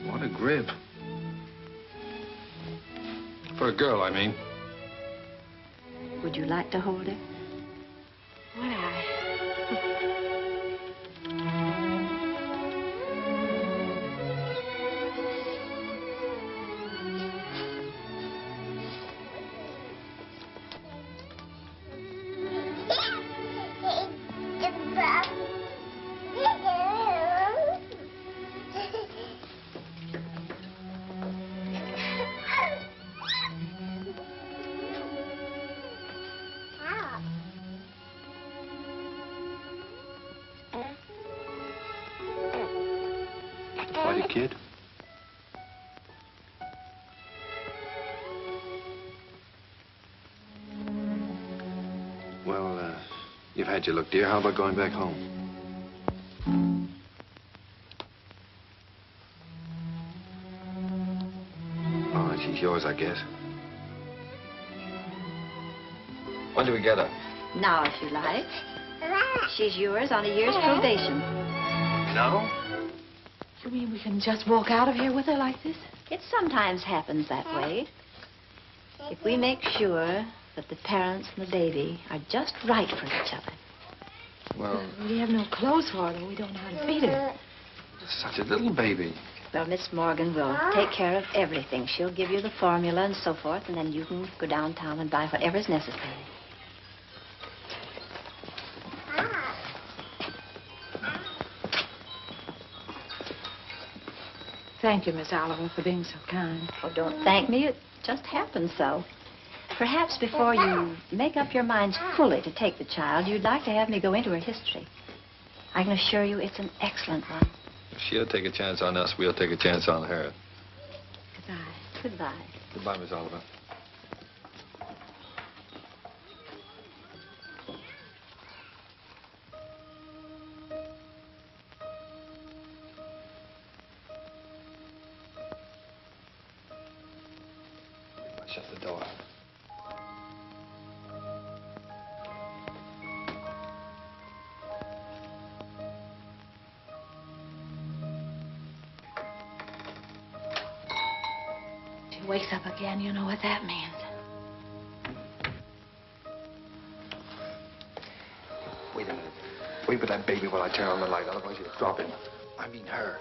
What a grip. For a girl, I mean. Would you like to hold her? Would I? Kid? Well, you've had your look, dear. How about going back home? She's yours, I guess. When do we get her? Now, if you like. She's yours on a year's probation. No? You mean we can just walk out of here with her like this? It sometimes happens that way. If we make sure that the parents and the baby are just right for each other. Well, We have no clothes for her, and we don't know how to feed her. such a little baby. Well, Miss Morgan will take care of everything. She'll give you the formula and so forth, and then you can go downtown and buy whatever's necessary. Thank you, Miss Oliver, for being so kind. Oh, don't thank me. It just happened so. Perhaps before you make up your minds fully to take the child, you'd like to have me go into her history. I can assure you it's an excellent one. If she'll take a chance on us, we'll take a chance on her. Goodbye. Goodbye. Goodbye, Miss Oliver. Shut the door. She wakes up again, you know what that means. Wait a minute. Wait with that baby while I turn on the light, otherwise you'll drop him. I mean her.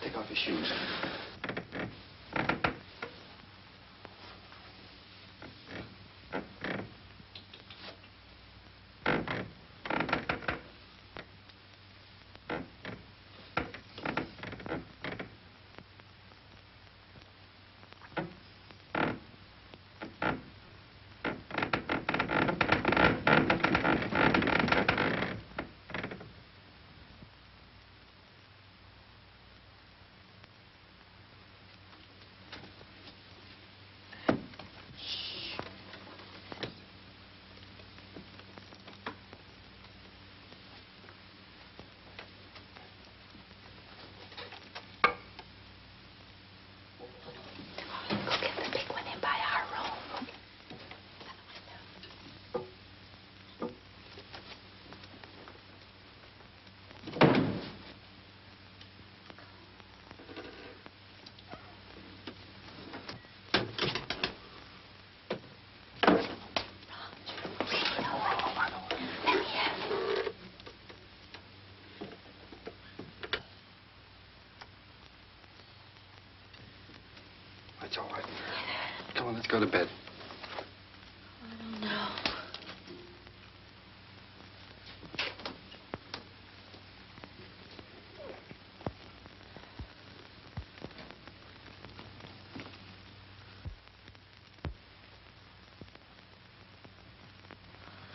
Take off your shoes. It's all right. Come on, let's go to bed. I don't know.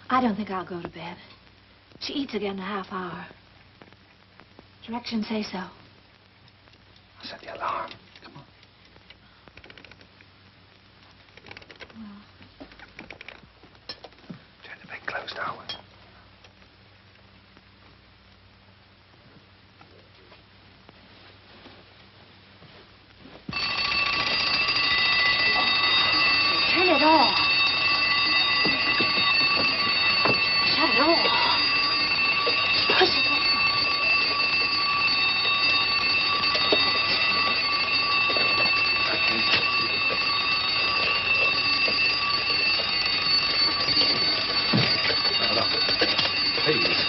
I don't think I'll go to bed. She eats again in a half hour. Directions say so. I'll set the alarm. Come on. Turn the bed closed, Howard. door. Shut it off. Push it off. Please.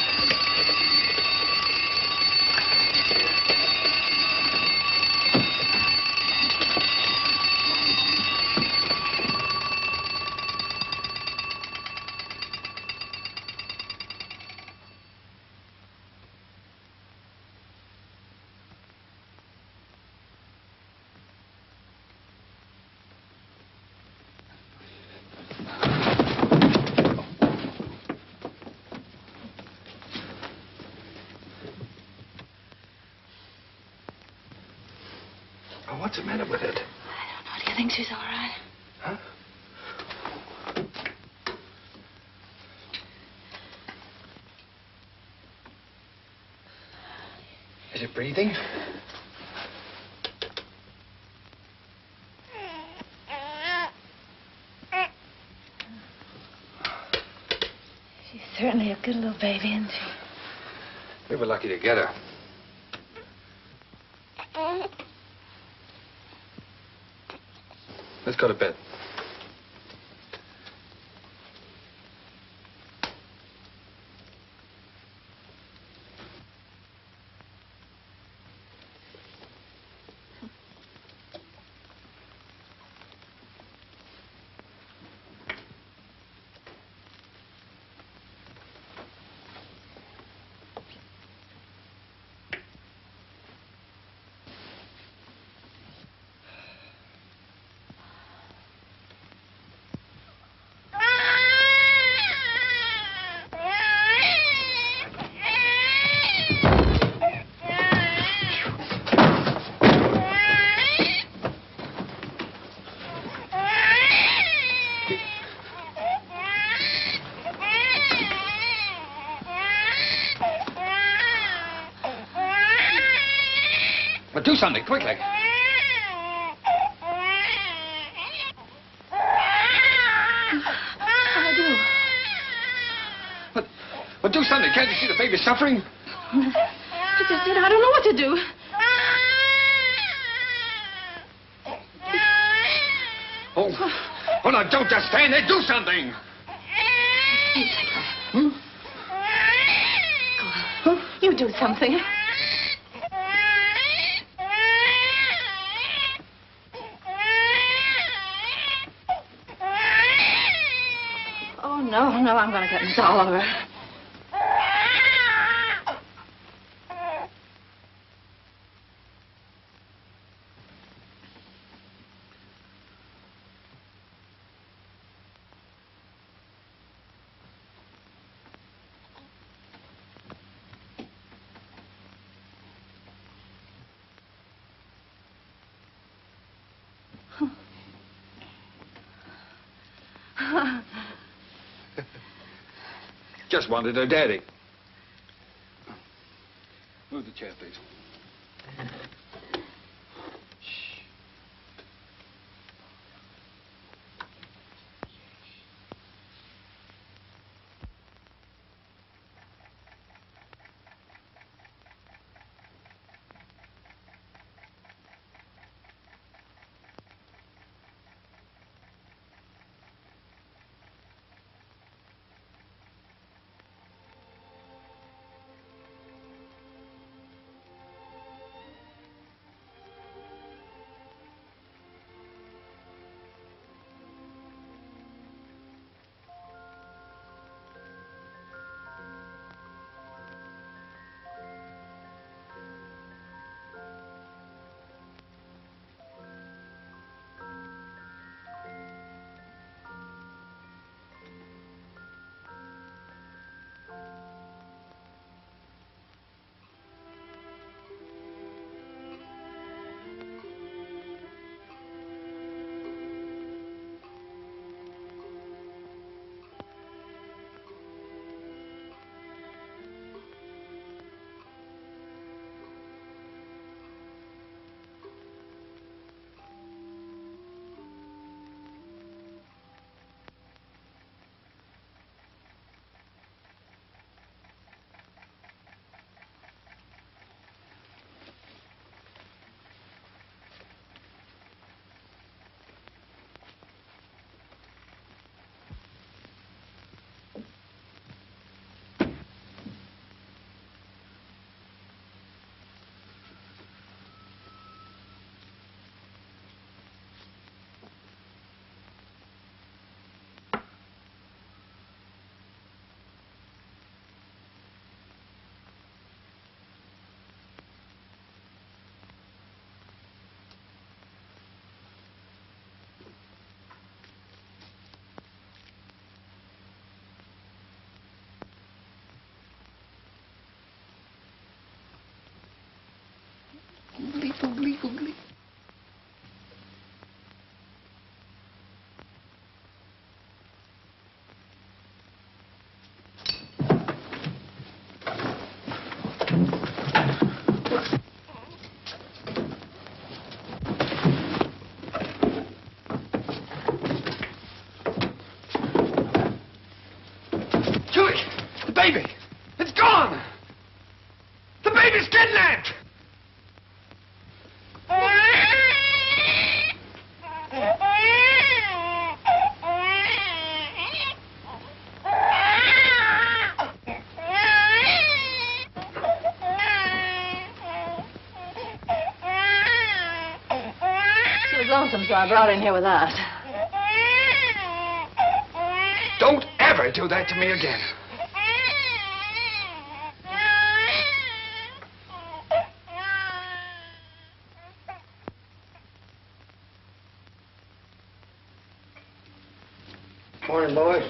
What's the matter with it? I don't know. Do you think she's all right? Huh? Is it breathing? She's certainly a good little baby, isn't she? We were lucky to get her. Let's go to bed. But do something, quickly. I do. But do something. Can't you see the baby suffering? I just said I don't know what to do. Oh, now, don't just stand there. Do something. Hmm? Go on. You do something. Oh, no, I'm going to get Miss Oliver. Just wanted her daddy. Move the chair, please. Oogly, oogly. Julie! The baby! It's gone! The baby's kidnapped! She was lonesome, so I brought her in here with us. Don't ever do that to me again. Morning, boys.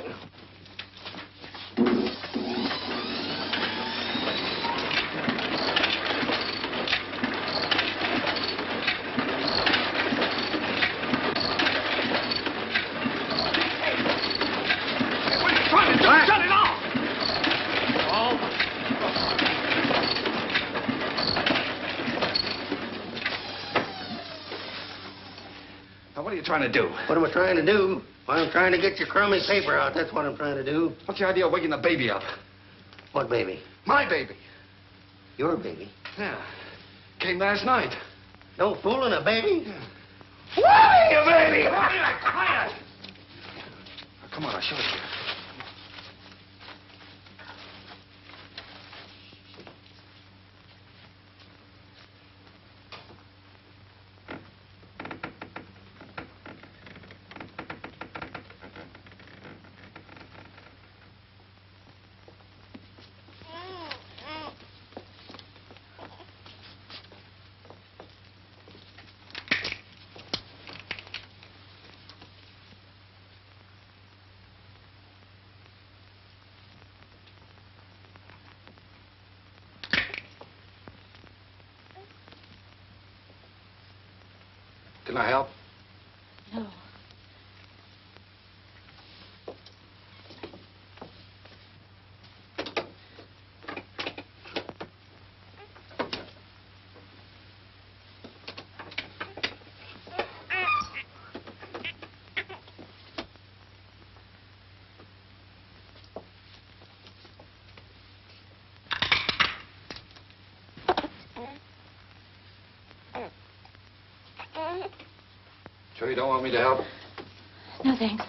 Shut it off! Now, what are you trying to do? What am I trying to do? Well, I'm trying to get your crummy paper out. That's what I'm trying to do. What's your idea of waking the baby up? What baby? My baby. Your baby? Yeah. Came last night. No fooling a baby? Yeah. Why, you baby? Quiet! Now, come on, I'll show it to you. Can I help? No. Sure you don't want me to help? No, thanks.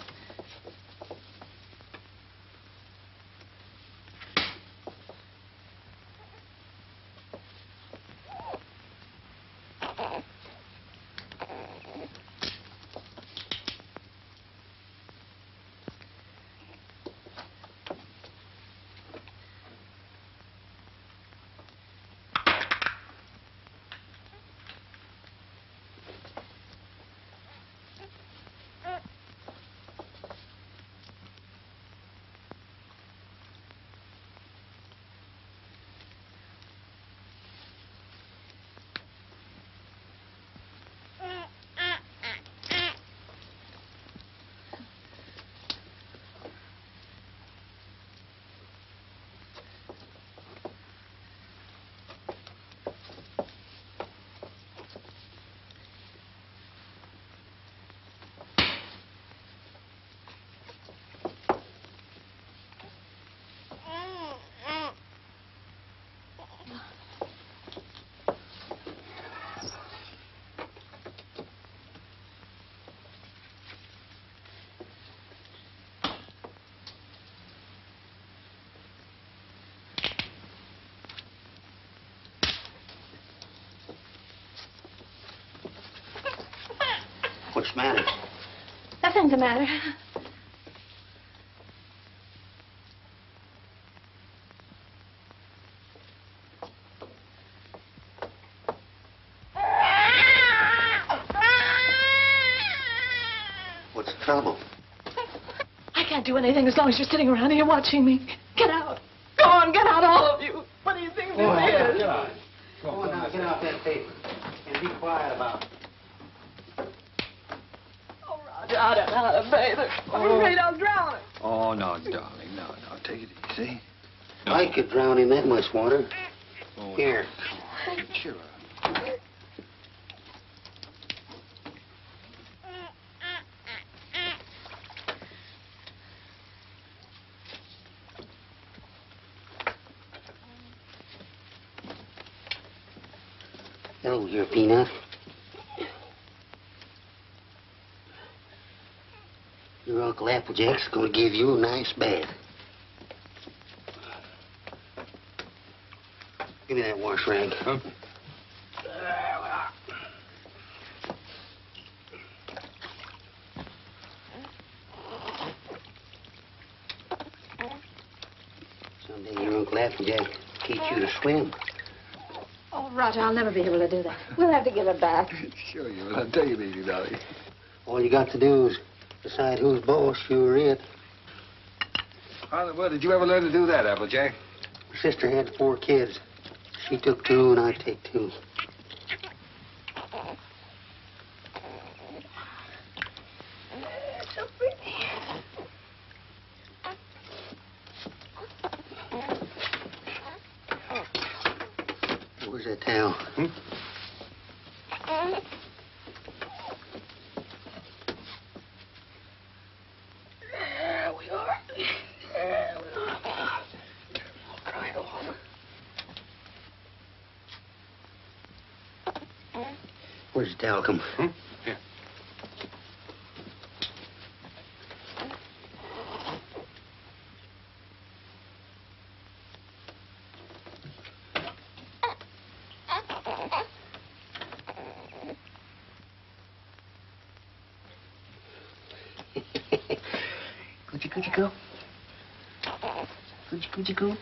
What's the matter? Nothing's the matter. What's the trouble? I can't do anything as long as you're sitting around here watching me. Get out. Go on, get out, all of you. What do you think this is? Get out. Go on now, get out that paper. Get Be quiet about it. Oh, Roger, I don't know how to bathe her. I'm afraid I'll drown her. Oh, no, darling, no. Take it easy. No. I could drown in that much water. Oh, Here. Cheer up. Hello, dear Peanut. Your Uncle Applejack's gonna give you a nice bath. Give me that wash rag. Huh? Someday your Uncle Applejack will teach you to swim. Oh, Roger, I'll never be able to do that. We'll have to give it back. Sure you will. I'll tell you, baby, darling. All you got to do is decide who's boss, you or it. Well, did you ever learn to do that, Applejack? My sister had 4 kids. She took 2, and I take 2. So pretty. Where's that towel? There we are. There we are. I'll dry it off. Where's the towel come? Here. Coochie coo. Coochie coo.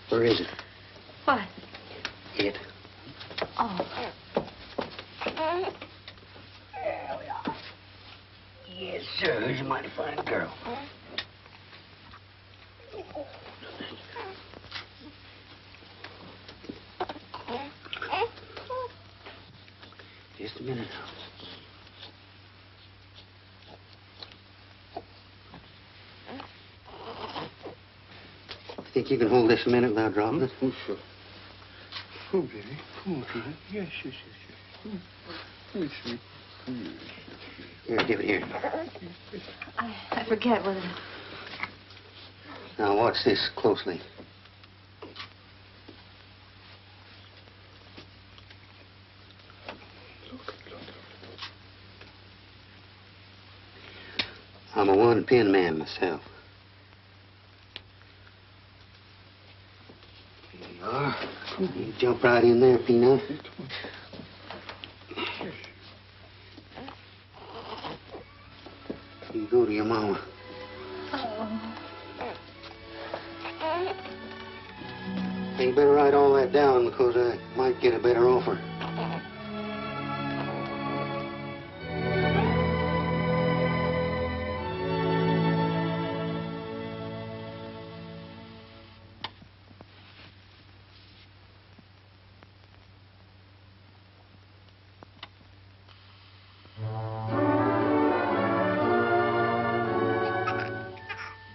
Where is it? What? It. Oh. There we are. Yes, sir. He's a mighty fine girl. Just a minute now. Think you can hold this a minute without dropping it? Oh, sure. Oh, baby. Come on, Trina. Yes, yes, yes, yes. Yes, sweet. Here, give it here. I forget what it... Now, watch this closely. I'm a one-pin man myself. Here you are. You jump right in there, Peanut. You go to your mama. You better write all that down because I might get a better offer.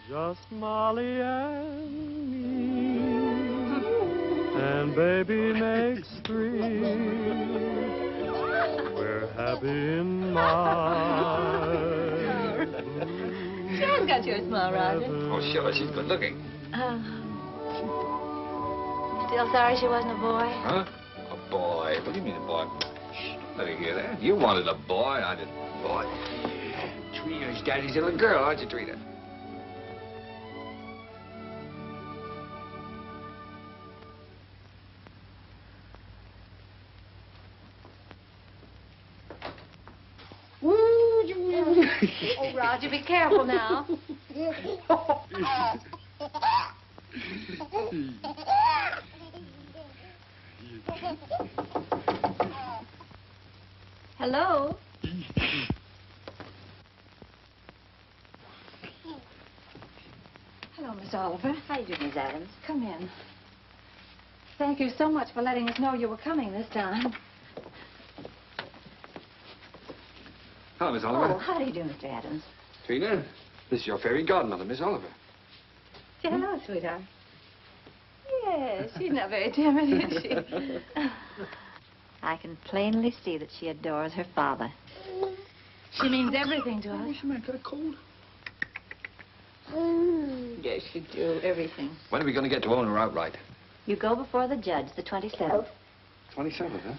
Just Molly and me, and baby makes 3. We're happy in my She has got your smile, Roger. Oh, sure, she's good looking. Still sorry she wasn't a boy? Huh? A boy? What do you mean a boy? Shh, don't let her hear that. You wanted a boy, I didn't. Boy. Trina's daddy's little girl, aren't you, Trina? Oh, Roger, be careful now. Hello? Hello, Miss Oliver. How you doing, Miss Adams? Come in. Thank you so much for letting us know you were coming this time. Hello, Miss Oliver. Oh, how do you do, Mr. Adams? Trina, this is your fairy godmother, Miss Oliver. Say hello, sweetheart. Yes, she's not very timid, is she? I can plainly see that she adores her father. She means everything to us. What's the matter? Got a cold? Yes, she do. Everything. When are we going to get to own her outright? You go before the judge, the 27th. 27th, huh?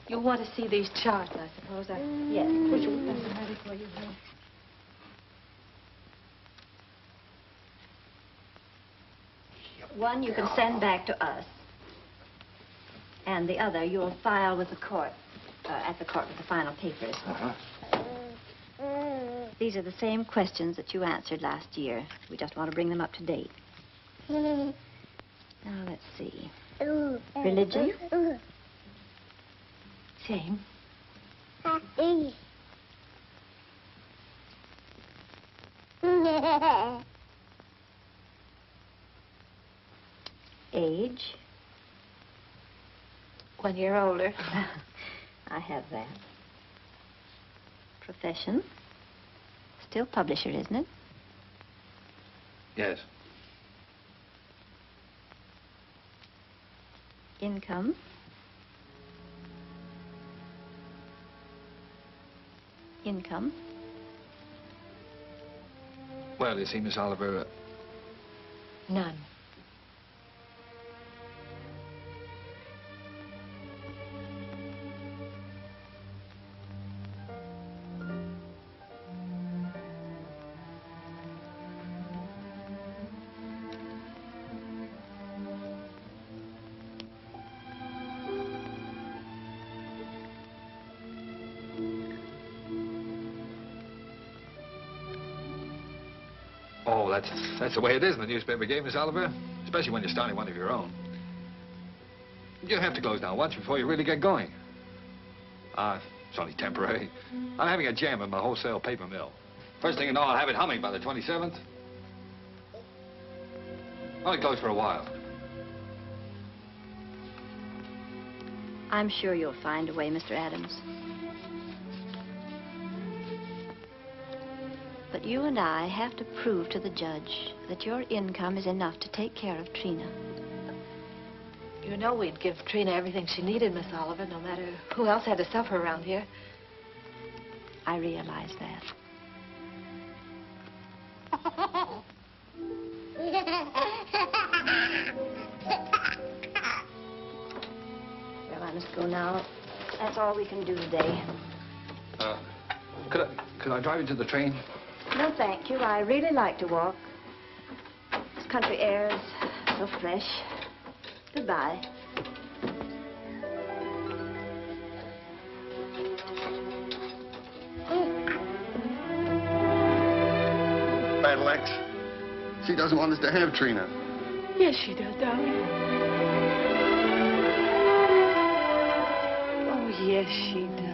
You'll want to see these charts, I suppose. Yes. Would you put them ready for you, honey? One you can send back to us. And the other you'll file with the court, at the court with the final papers. Uh-huh. These are the same questions that you answered last year. We just want to bring them up to date. Now, let's see. Religion? Same. Age? 1 year older. I have that. Profession? Still publisher, isn't it? Yes. Income? Income? Well, you see, Miss Oliver, None. oh, that's the way it is in the newspaper game, Miss Oliver. Especially when you're starting one of your own. You have to close down once before you really get going. It's only temporary. I'm having a jam in my wholesale paper mill. First thing you know, I'll have it humming by the 27th. Only closed for a while. I'm sure you'll find a way, Mr. Adams. But you and I have to prove to the judge that your income is enough to take care of Trina. You know we'd give Trina everything she needed, Miss Oliver, no matter who else had to suffer around here. I realize that. Well, I must go now. That's all we can do today. Could I drive you to the train? No, thank you. I really like to walk. This country air is so fresh. Goodbye. Battle Axe. She doesn't want us to have Trina. Yes, she does, darling. Oh, yes, she does.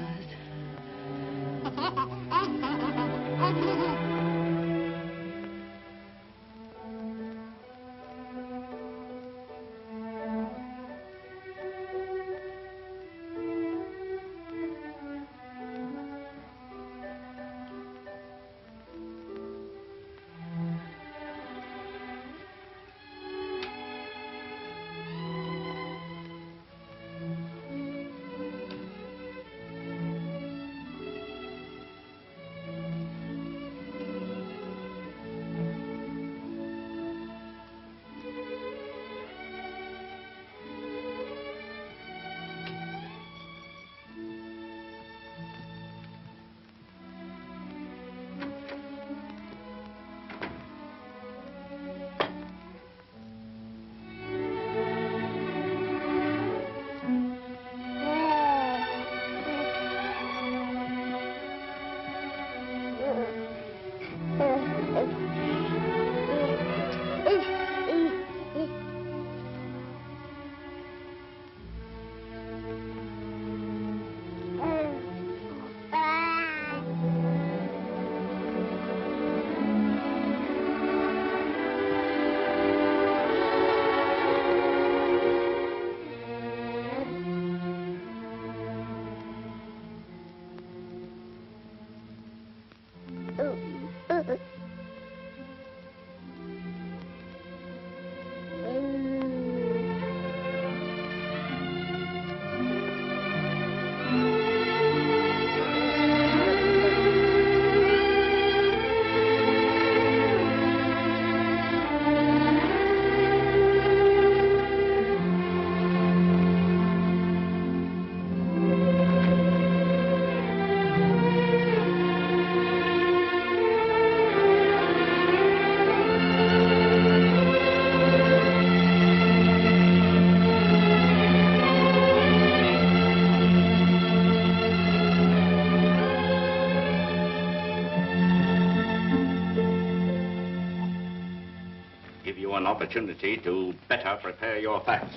give you an opportunity to better prepare your facts.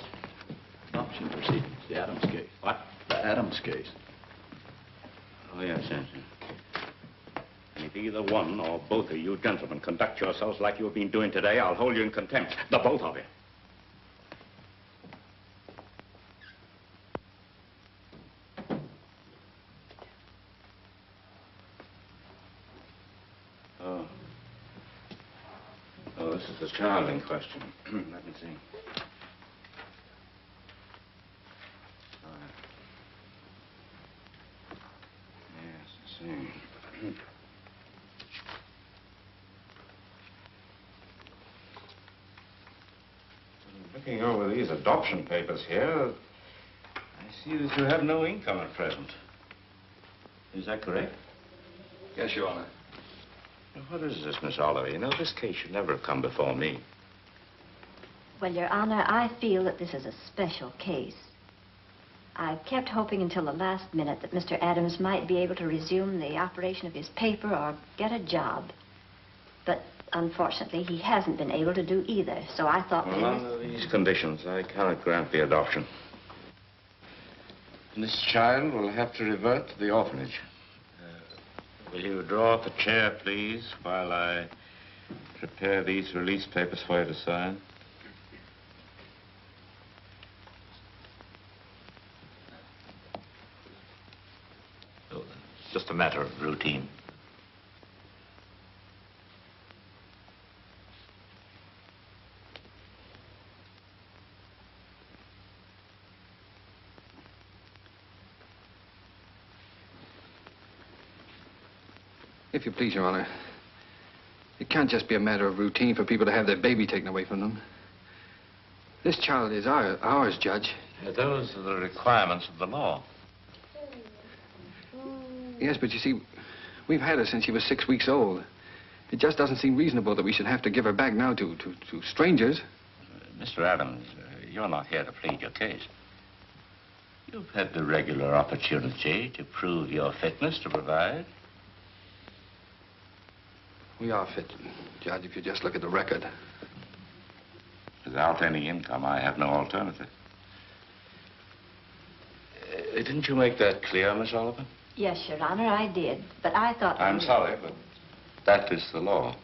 Adoption proceedings, the Adams case. What? The Adams case. Oh, yes, yes. And if either one or both of you gentlemen conduct yourselves like you've been doing today, I'll hold you in contempt. The both of you. Oh, this is the child in question. Let me see. Yes, I see. Looking over these adoption papers here, I see that you have no income at present. Is that correct? Yes, Your Honor. What is this, Miss Oliver? You know, this case should never have come before me. Well, Your Honor, I feel that this is a special case. I kept hoping until the last minute that Mr. Adams might be able to resume the operation of his paper or get a job. But unfortunately, he hasn't been able to do either, so I thought... Well, under these conditions, I cannot grant the adoption. This child will have to revert to the orphanage. Will you draw up a chair, please, while I prepare these release papers for you to sign? Oh, it's just a matter of routine. If you please, Your Honor, it can't just be a matter of routine for people to have their baby taken away from them. This child is ours, Judge. Those are the requirements of the law. Yes, but you see, we've had her since she was 6 weeks old. It just doesn't seem reasonable that we should have to give her back now to strangers. Mr. Adams, you're not here to plead your case. You've had the regular opportunity to prove your fitness to provide. We are fit, Judge, if you just look at the record. Without any income, I have no alternative. Didn't you make that clear, Miss Oliver? Yes, Your Honor, I did. But I thought... I'm sorry, but that is the law.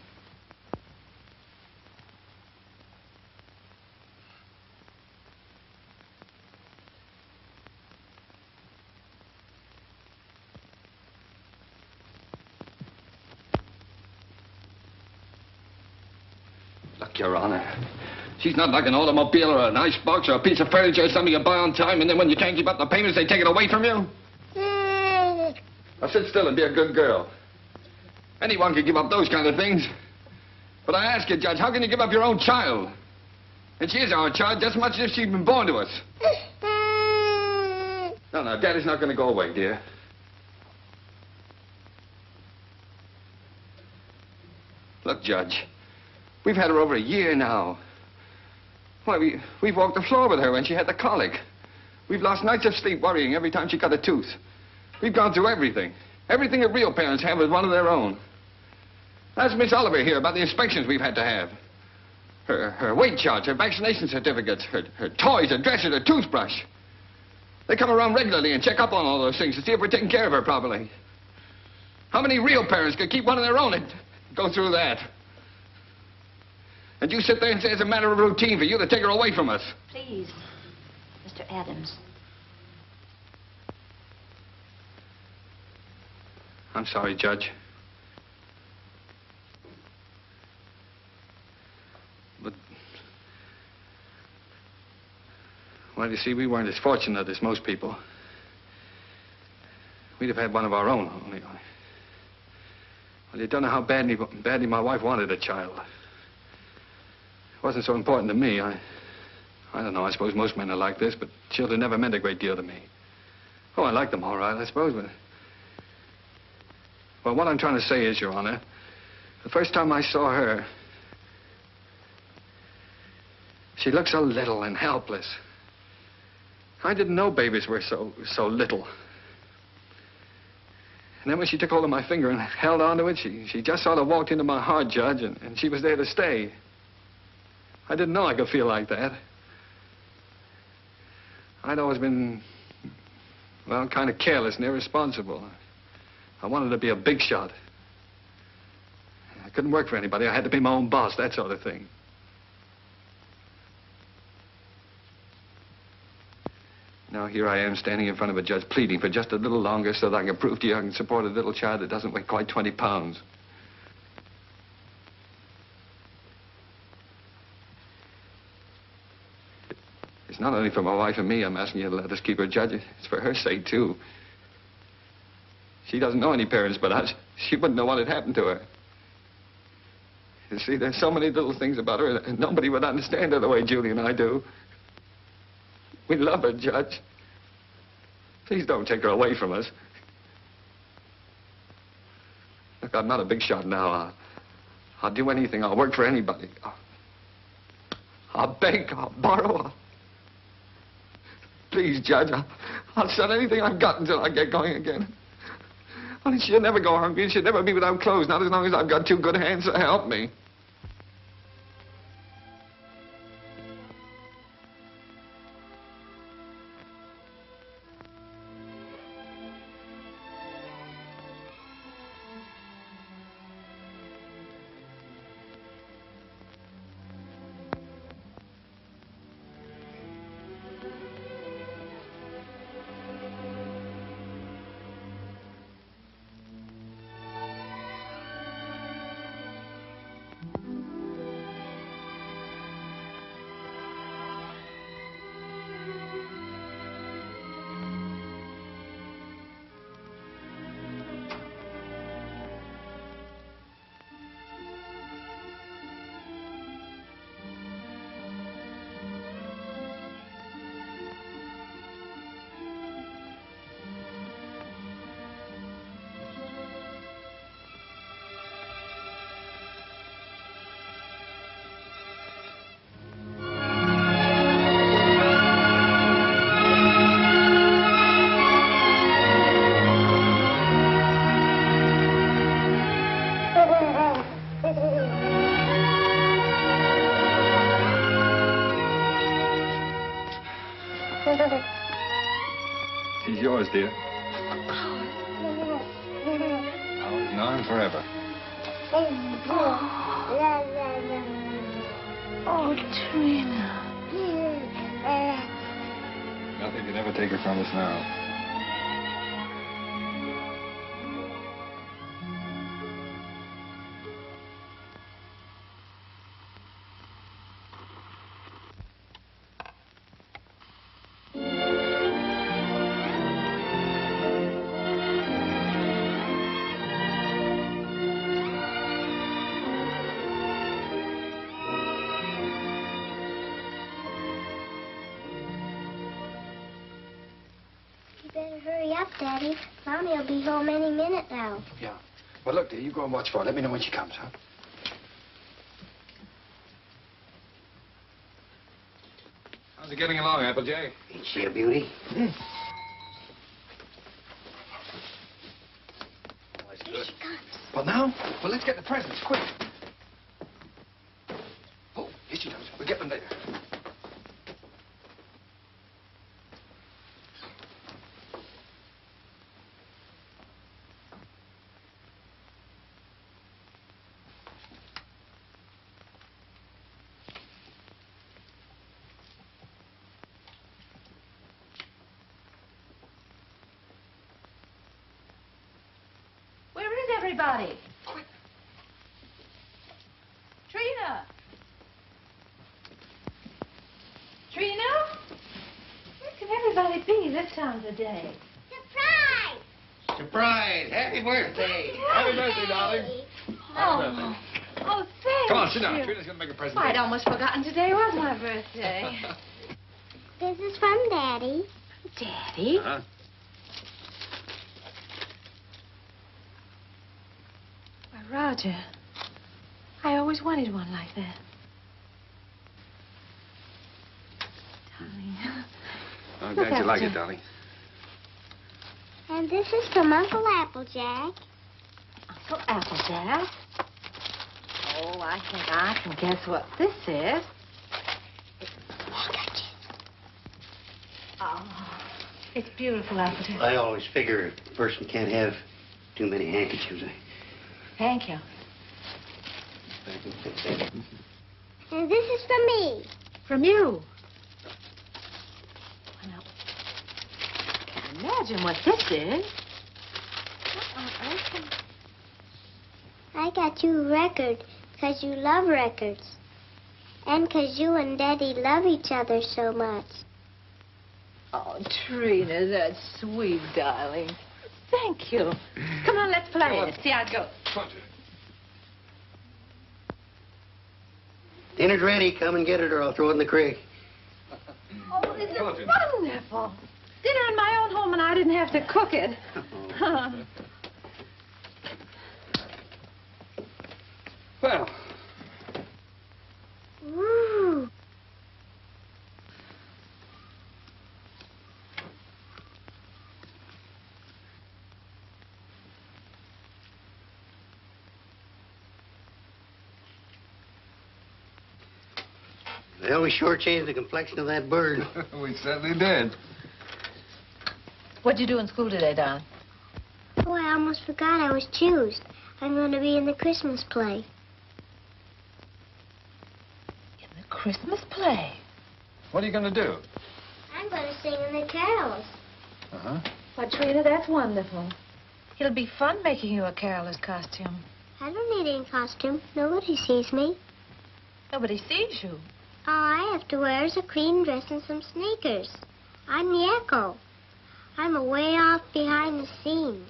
Your Honor, she's not like an automobile or an icebox or a piece of furniture or something you buy on time, and then when you can't keep up the payments, they take it away from you. Now sit still and be a good girl. Anyone can give up those kind of things. But I ask you, Judge, how can you give up your own child? And she is our child just as much as if she'd been born to us. No, Daddy's not going to go away, dear. Look, Judge. We've had her over a year now. Why, we've walked the floor with her when she had the colic. We've lost nights of sleep worrying every time she cut a tooth. We've gone through everything. Everything that real parents have with one of their own. Ask Miss Oliver here about the inspections we've had to have. Her weight charts, her vaccination certificates, her toys, her dresser, her toothbrush. They come around regularly and check up on all those things to see if we're taking care of her properly. How many real parents could keep one of their own and go through that? And you sit there and say it's a matter of routine for you to take her away from us. Please, Mr. Adams. I'm sorry, Judge. But... well, you see, we weren't as fortunate as most people. We'd have had one of our own, only... well, you don't know how badly my wife wanted a child. It wasn't so important to me. I don't know, I suppose most men are like this, but children never meant a great deal to me. Oh, I liked them all right, I suppose, but... well, what I'm trying to say is, Your Honor, the first time I saw her, she looked so little and helpless. I didn't know babies were so little. And then when she took hold of my finger and held onto it, she just sort of walked into my heart, Judge, and she was there to stay. I didn't know I could feel like that. I'd always been, well, kind of careless and irresponsible. I wanted to be a big shot. I couldn't work for anybody. I had to be my own boss, that sort of thing. Now here I am standing in front of a judge pleading for just a little longer so that I can prove to you I can support a little child that doesn't weigh quite 20 pounds. It's not only for my wife and me I'm asking you to let us keep her judge. It's for her sake, too. She doesn't know any parents but us. She wouldn't know what had happened to her. You see, there's so many little things about her that nobody would understand her the way Julie and I do. We love her, Judge. Please don't take her away from us. Look, I'm not a big shot now. I'll do anything. I'll work for anybody. I'll beg. I'll borrow. Please, Judge, I'll sell anything I've got until I get going again. Only she'll never go hungry and she'll never be without clothes, not as long as I've got two good hands to help me. He's yours, dear. Ours now and forever. Oh, Trina. Nothing can ever take her from us now. Daddy, Mommy will be home any minute now. Yeah. Well, look, dear, you go and watch for her. Let me know when she comes, huh? How's it getting along, Applejack? Ain't she a beauty? Hmm. Here she comes. Well, now? Well, let's get the presents, quick. Oh, here she comes. We'll get them later. Everybody. Quick. Trina. Trina? Where can everybody be this time of day? Surprise! Surprise! Happy birthday! Happy birthday, darling. Oh, oh, thank Come on, sit down. you. Trina's going to make a present. Why, I'd almost forgotten today was my birthday. This is from Daddy. Daddy? Uh-huh. Roger, I always wanted one like that. Darling. I'm glad you like it, darling. And this is from Uncle Applejack. Uncle Applejack? Oh, I think I can guess what this is. Oh, it's beautiful, Applejack. I always figure a person can't have too many handkerchiefs. Thank you. And this is for me. From you. Now, I can't imagine what this is. I got you a record because you love records. And because you and Daddy love each other so much. Oh, Trina, that's sweet, darling. Thank you. Come on, let's play it. See how it goes. Dinner's ready. Come and get it or I'll throw it in the creek. Oh, this is wonderful. Dinner in my own home and I didn't have to cook it. Well. Woo. Well, we sure changed the complexion of that bird. We certainly did. What'd you do in school today, Don? Oh, I almost forgot I was choosed. I'm going to be in the Christmas play. In the Christmas play? What are you going to do? I'm going to sing in the carols. Uh-huh. Why, Trina, that's wonderful. It'll be fun making you a caroler's costume. I don't need any costume. Nobody sees me. Nobody sees you. All I have to wear is a clean dress and some sneakers. I'm the echo. I'm away off behind the scenes.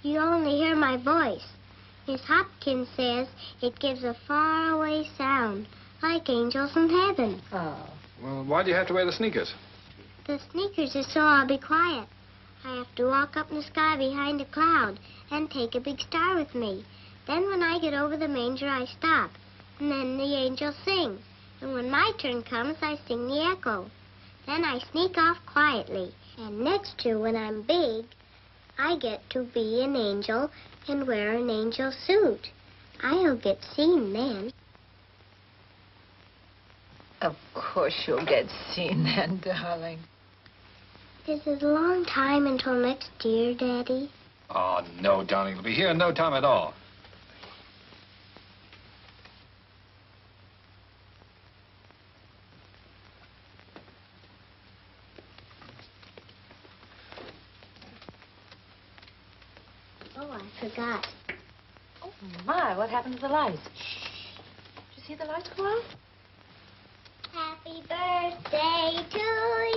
You only hear my voice. Miss Hopkins says it gives a faraway sound, like angels in heaven. Oh. Well, why do you have to wear the sneakers? The sneakers is so I'll be quiet. I have to walk up in the sky behind a cloud and take a big star with me. Then when I get over the manger, I stop. And then the angels sing. And when my turn comes, I sing the echo. Then I sneak off quietly. And next year, when I'm big, I get to be an angel and wear an angel suit. I'll get seen then. Of course you'll get seen then, darling. Is it a long time until next year, Daddy? Oh, no, darling. It'll be here in no time at all. Oh, I forgot. Oh, my, what happened to the lights? Did you see the lights go out? Happy birthday to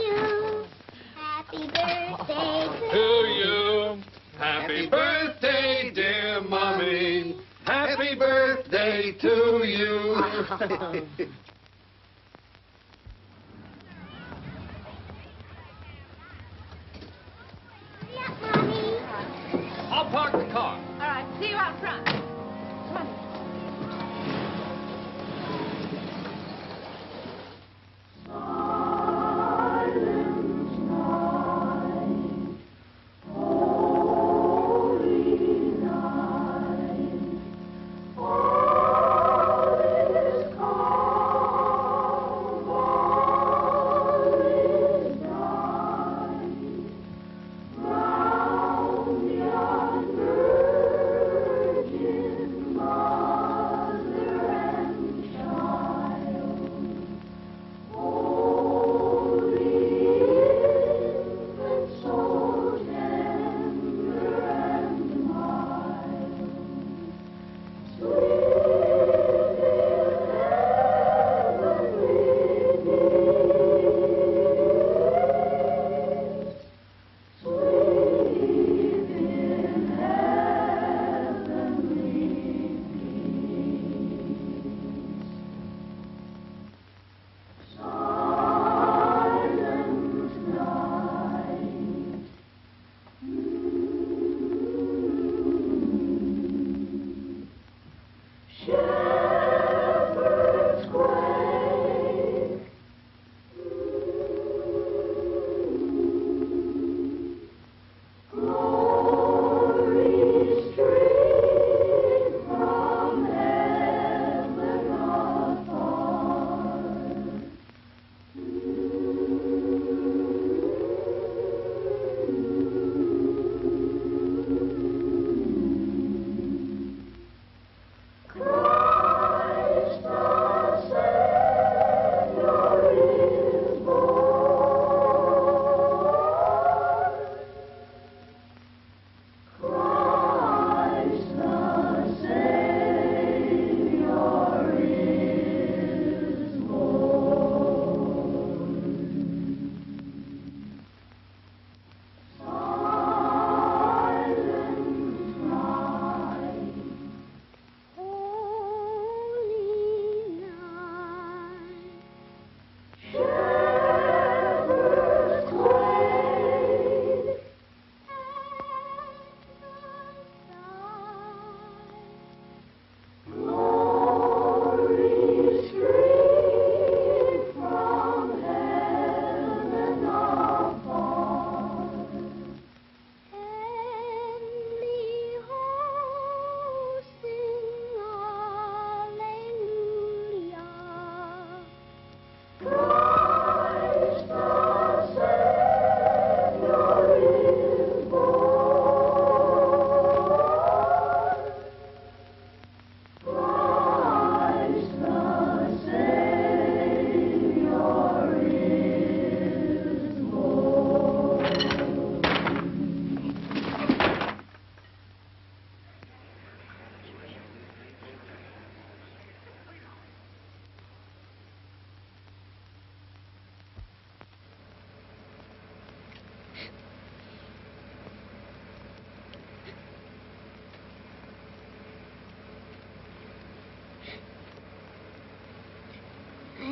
you. Happy birthday To you. Happy birthday, dear Mommy. Happy birthday to you. I'll park the car. All right, see you out front. Come on.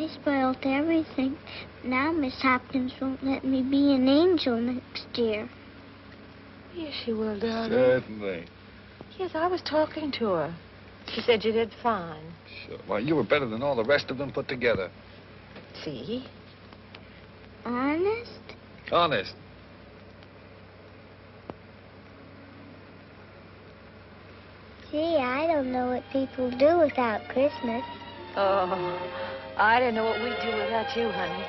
I spoiled everything. Now Miss Hopkins won't let me be an angel next year. Yes, she will, darling. Certainly. Yes, I was talking to her. She said you did fine. Sure. Why, you were better than all the rest of them put together. See? Honest? Honest. Gee, I don't know what people do without Christmas. Oh, I didn't know what we'd do without you, honey.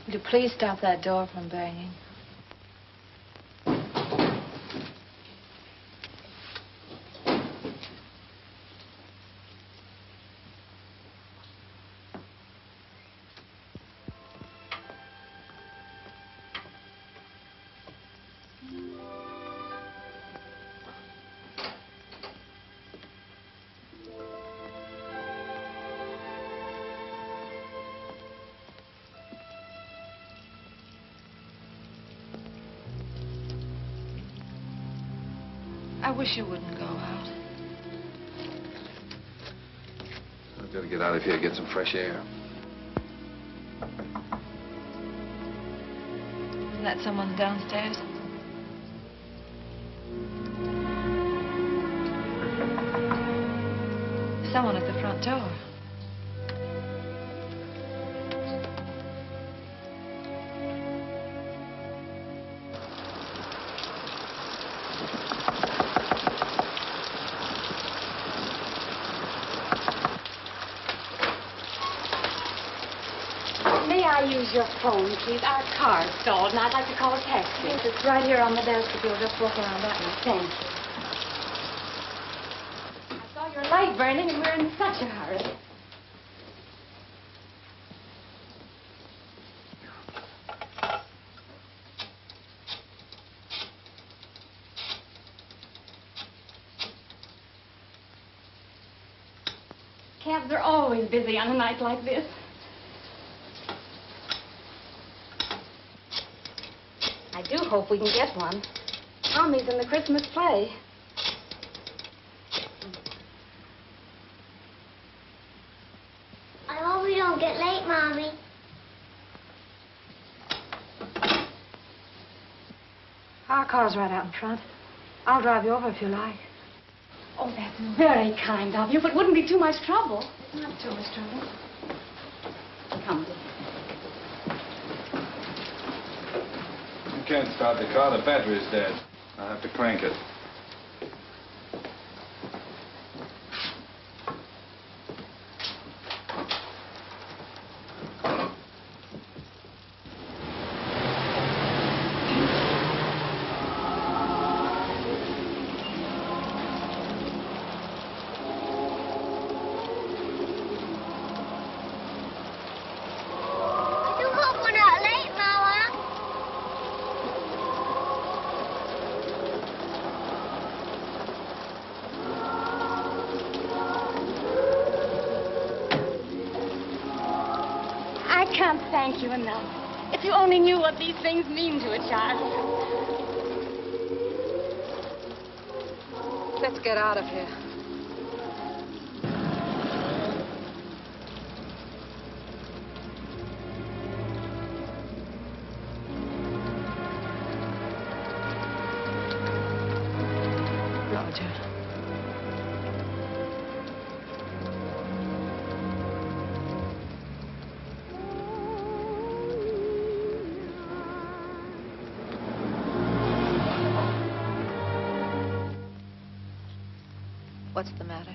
Would you please stop that door from banging? I wish you wouldn't go out. I've got to get out of here, get some fresh air. Isn't that someone downstairs? someone at the front door. May I use your phone, please? Our car's stalled, and I'd like to call a taxi. Yes, it's right here on the desk if you'll just walk around that way. Thank you. I saw your light burning, and we're in such a hurry. Cabs are always busy on a night like this. I do hope we can get one. Tommy's in the Christmas play. I hope we don't get late, Mommy. Our car's right out in front. I'll drive you over if you like. Oh, that's very kind of you, but wouldn't be too much trouble. Not too much trouble. Come, dear. You can't start the car. The battery's dead. I'll have to crank it. I do hope we're not late, Mama. I can't thank you enough. If you only knew what these things mean to a child. Let's get out of here. Roger. What's the matter?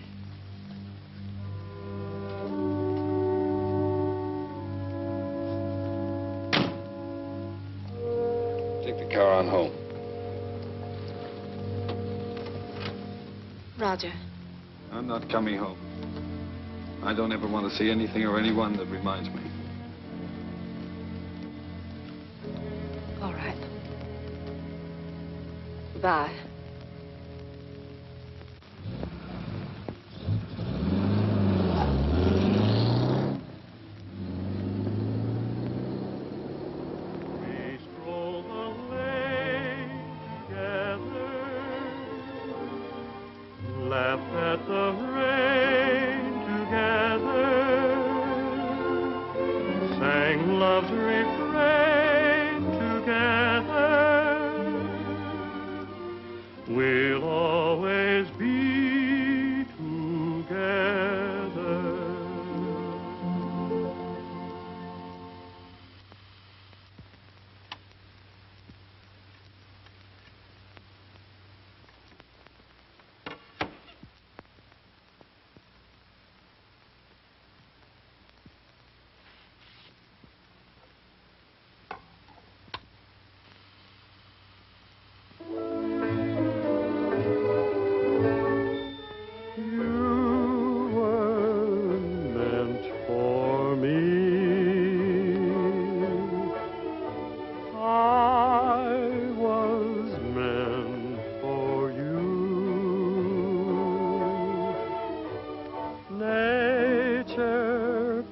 Take the car on home. Roger. I'm not coming home. I don't ever want to see anything or anyone that reminds me. All right. Goodbye. Laughed at the rain together, sang love's refrain together. We'll always be together.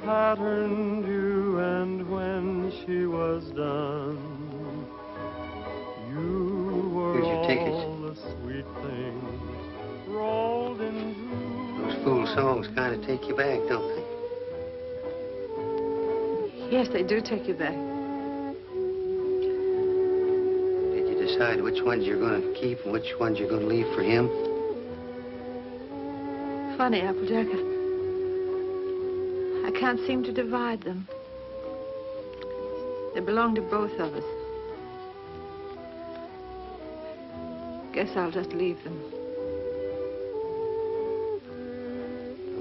patterned you, and when she was done, you were Here's your ticket. all the sweet things rolled into. Those fool songs kind of take you back, don't they? Yes, they do take you back. Did you decide which ones you're going to keep and which ones you're going to leave for him? Funny, Applejack. I can't seem to divide them. They belong to both of us. Guess I'll just leave them.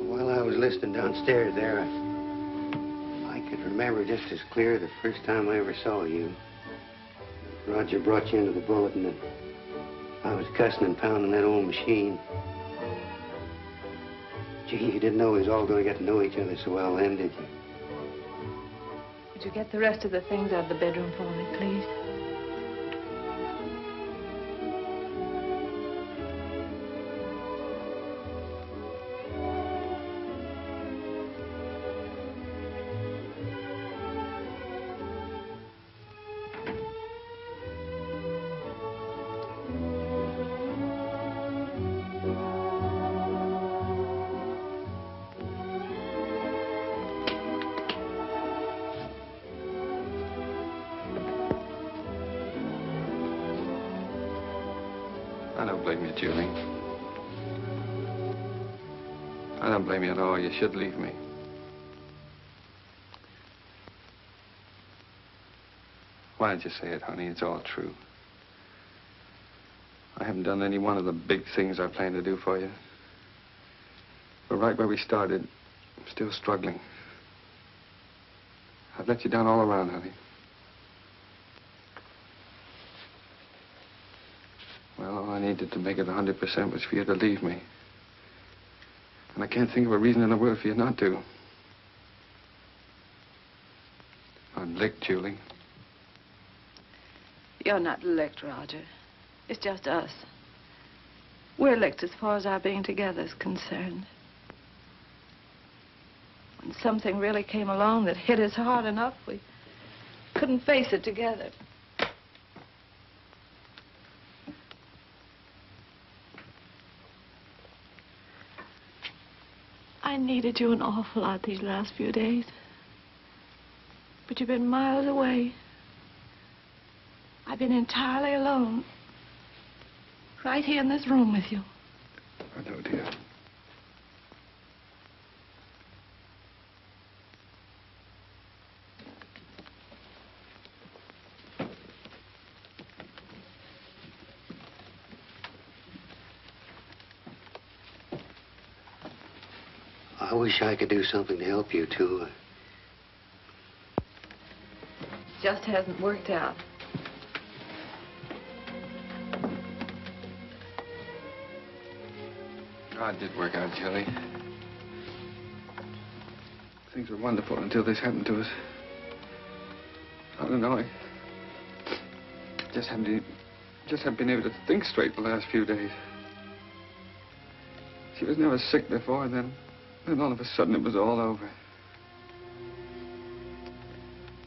While I was listening downstairs there, I could remember just as clear the first time I ever saw you. Roger brought you into the bulletin and I was cussing and pounding that old machine. Gee, you didn't know we was all going to get to know each other so well then, did you? Would you get the rest of the things out of the bedroom for me, please? I don't blame you, Julie. I don't blame you at all. You should leave me. Why did you say it, honey? It's all true. I haven't done any one of the big things I planned to do for you. But right where we started, I'm still struggling. I've let you down all around, honey. Well, all I needed to make it 100% was for you to leave me. And I can't think of a reason in the world for you not to. I'm licked, Julie. You're not licked, Roger. It's just us. We're licked as far as our being together is concerned. When something really came along that hit us hard enough, we couldn't face it together. I needed you an awful lot these last few days. But you've been miles away. I've been entirely alone. Right here in this room with you. I know, dear. I wish I could do something to help you, too. Just hasn't worked out. Oh, it did work out, Julie. Things were wonderful until this happened to us. I don't know. I just haven't been able to think straight the last few days. She was never sick before, and then all of a sudden it was all over.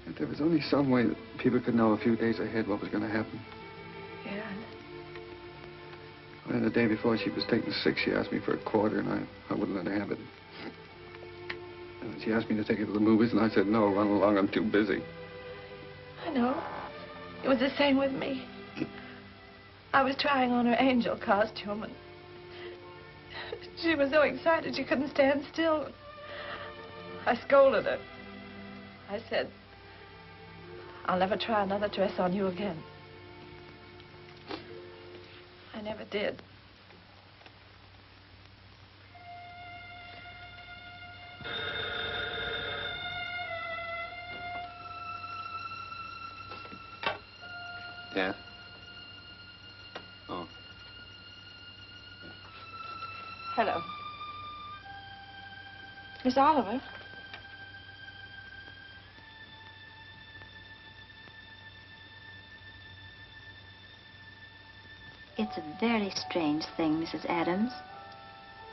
If there was only some way that people could know a few days ahead what was going to happen. Yeah. And the day before she was taken sick, she asked me for a quarter, and I wouldn't let her have it. And she asked me to take her to the movies, and I said, no, run along, I'm too busy. I know. It was the same with me. I was trying on her angel costume, and she was so excited she couldn't stand still. I scolded her. I said, I'll never try another dress on you again. I never did. Yeah? Oh. Hello. Miss Oliver? It's a very strange thing, Mrs. Adams,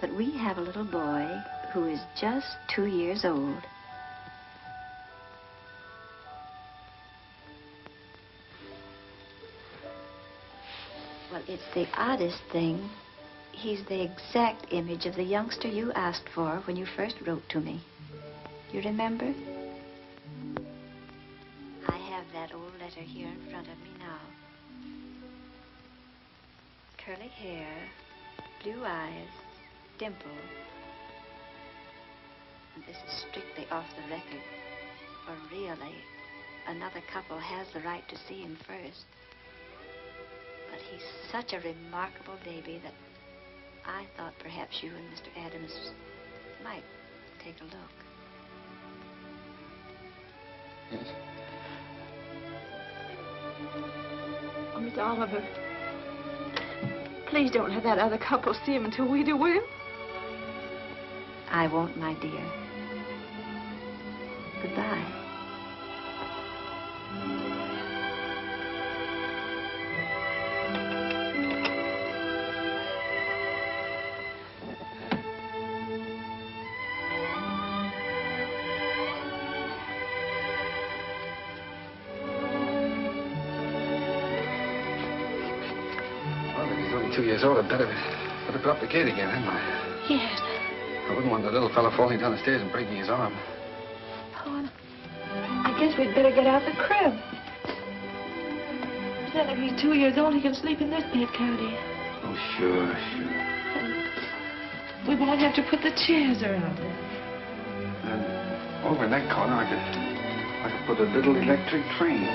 but we have a little boy who is just 2 years old. Well, it's the oddest thing. He's the exact image of the youngster you asked for when you first wrote to me. You remember? I have that old letter here in front of me now. Curly hair, blue eyes, dimple. And this is strictly off the record. For really, another couple has the right to see him first. But he's such a remarkable baby that I thought perhaps you and Mr. Adams might take a look. Yes. Oh, Miss Oliver, please don't let that other couple see him until we do, will you? I won't, my dear. Goodbye. Well, if he's only 2 years old, I'd better go up the gate again, hadn't I? Yes. I wouldn't want the little fellow falling down the stairs and breaking his arm. Oh, I guess we'd better get out the crib. Then if he's 2 years old, he can sleep in this bed, can't he? Oh, sure. We won't have to put the chairs around it. And over in that corner, I could put a little electric train.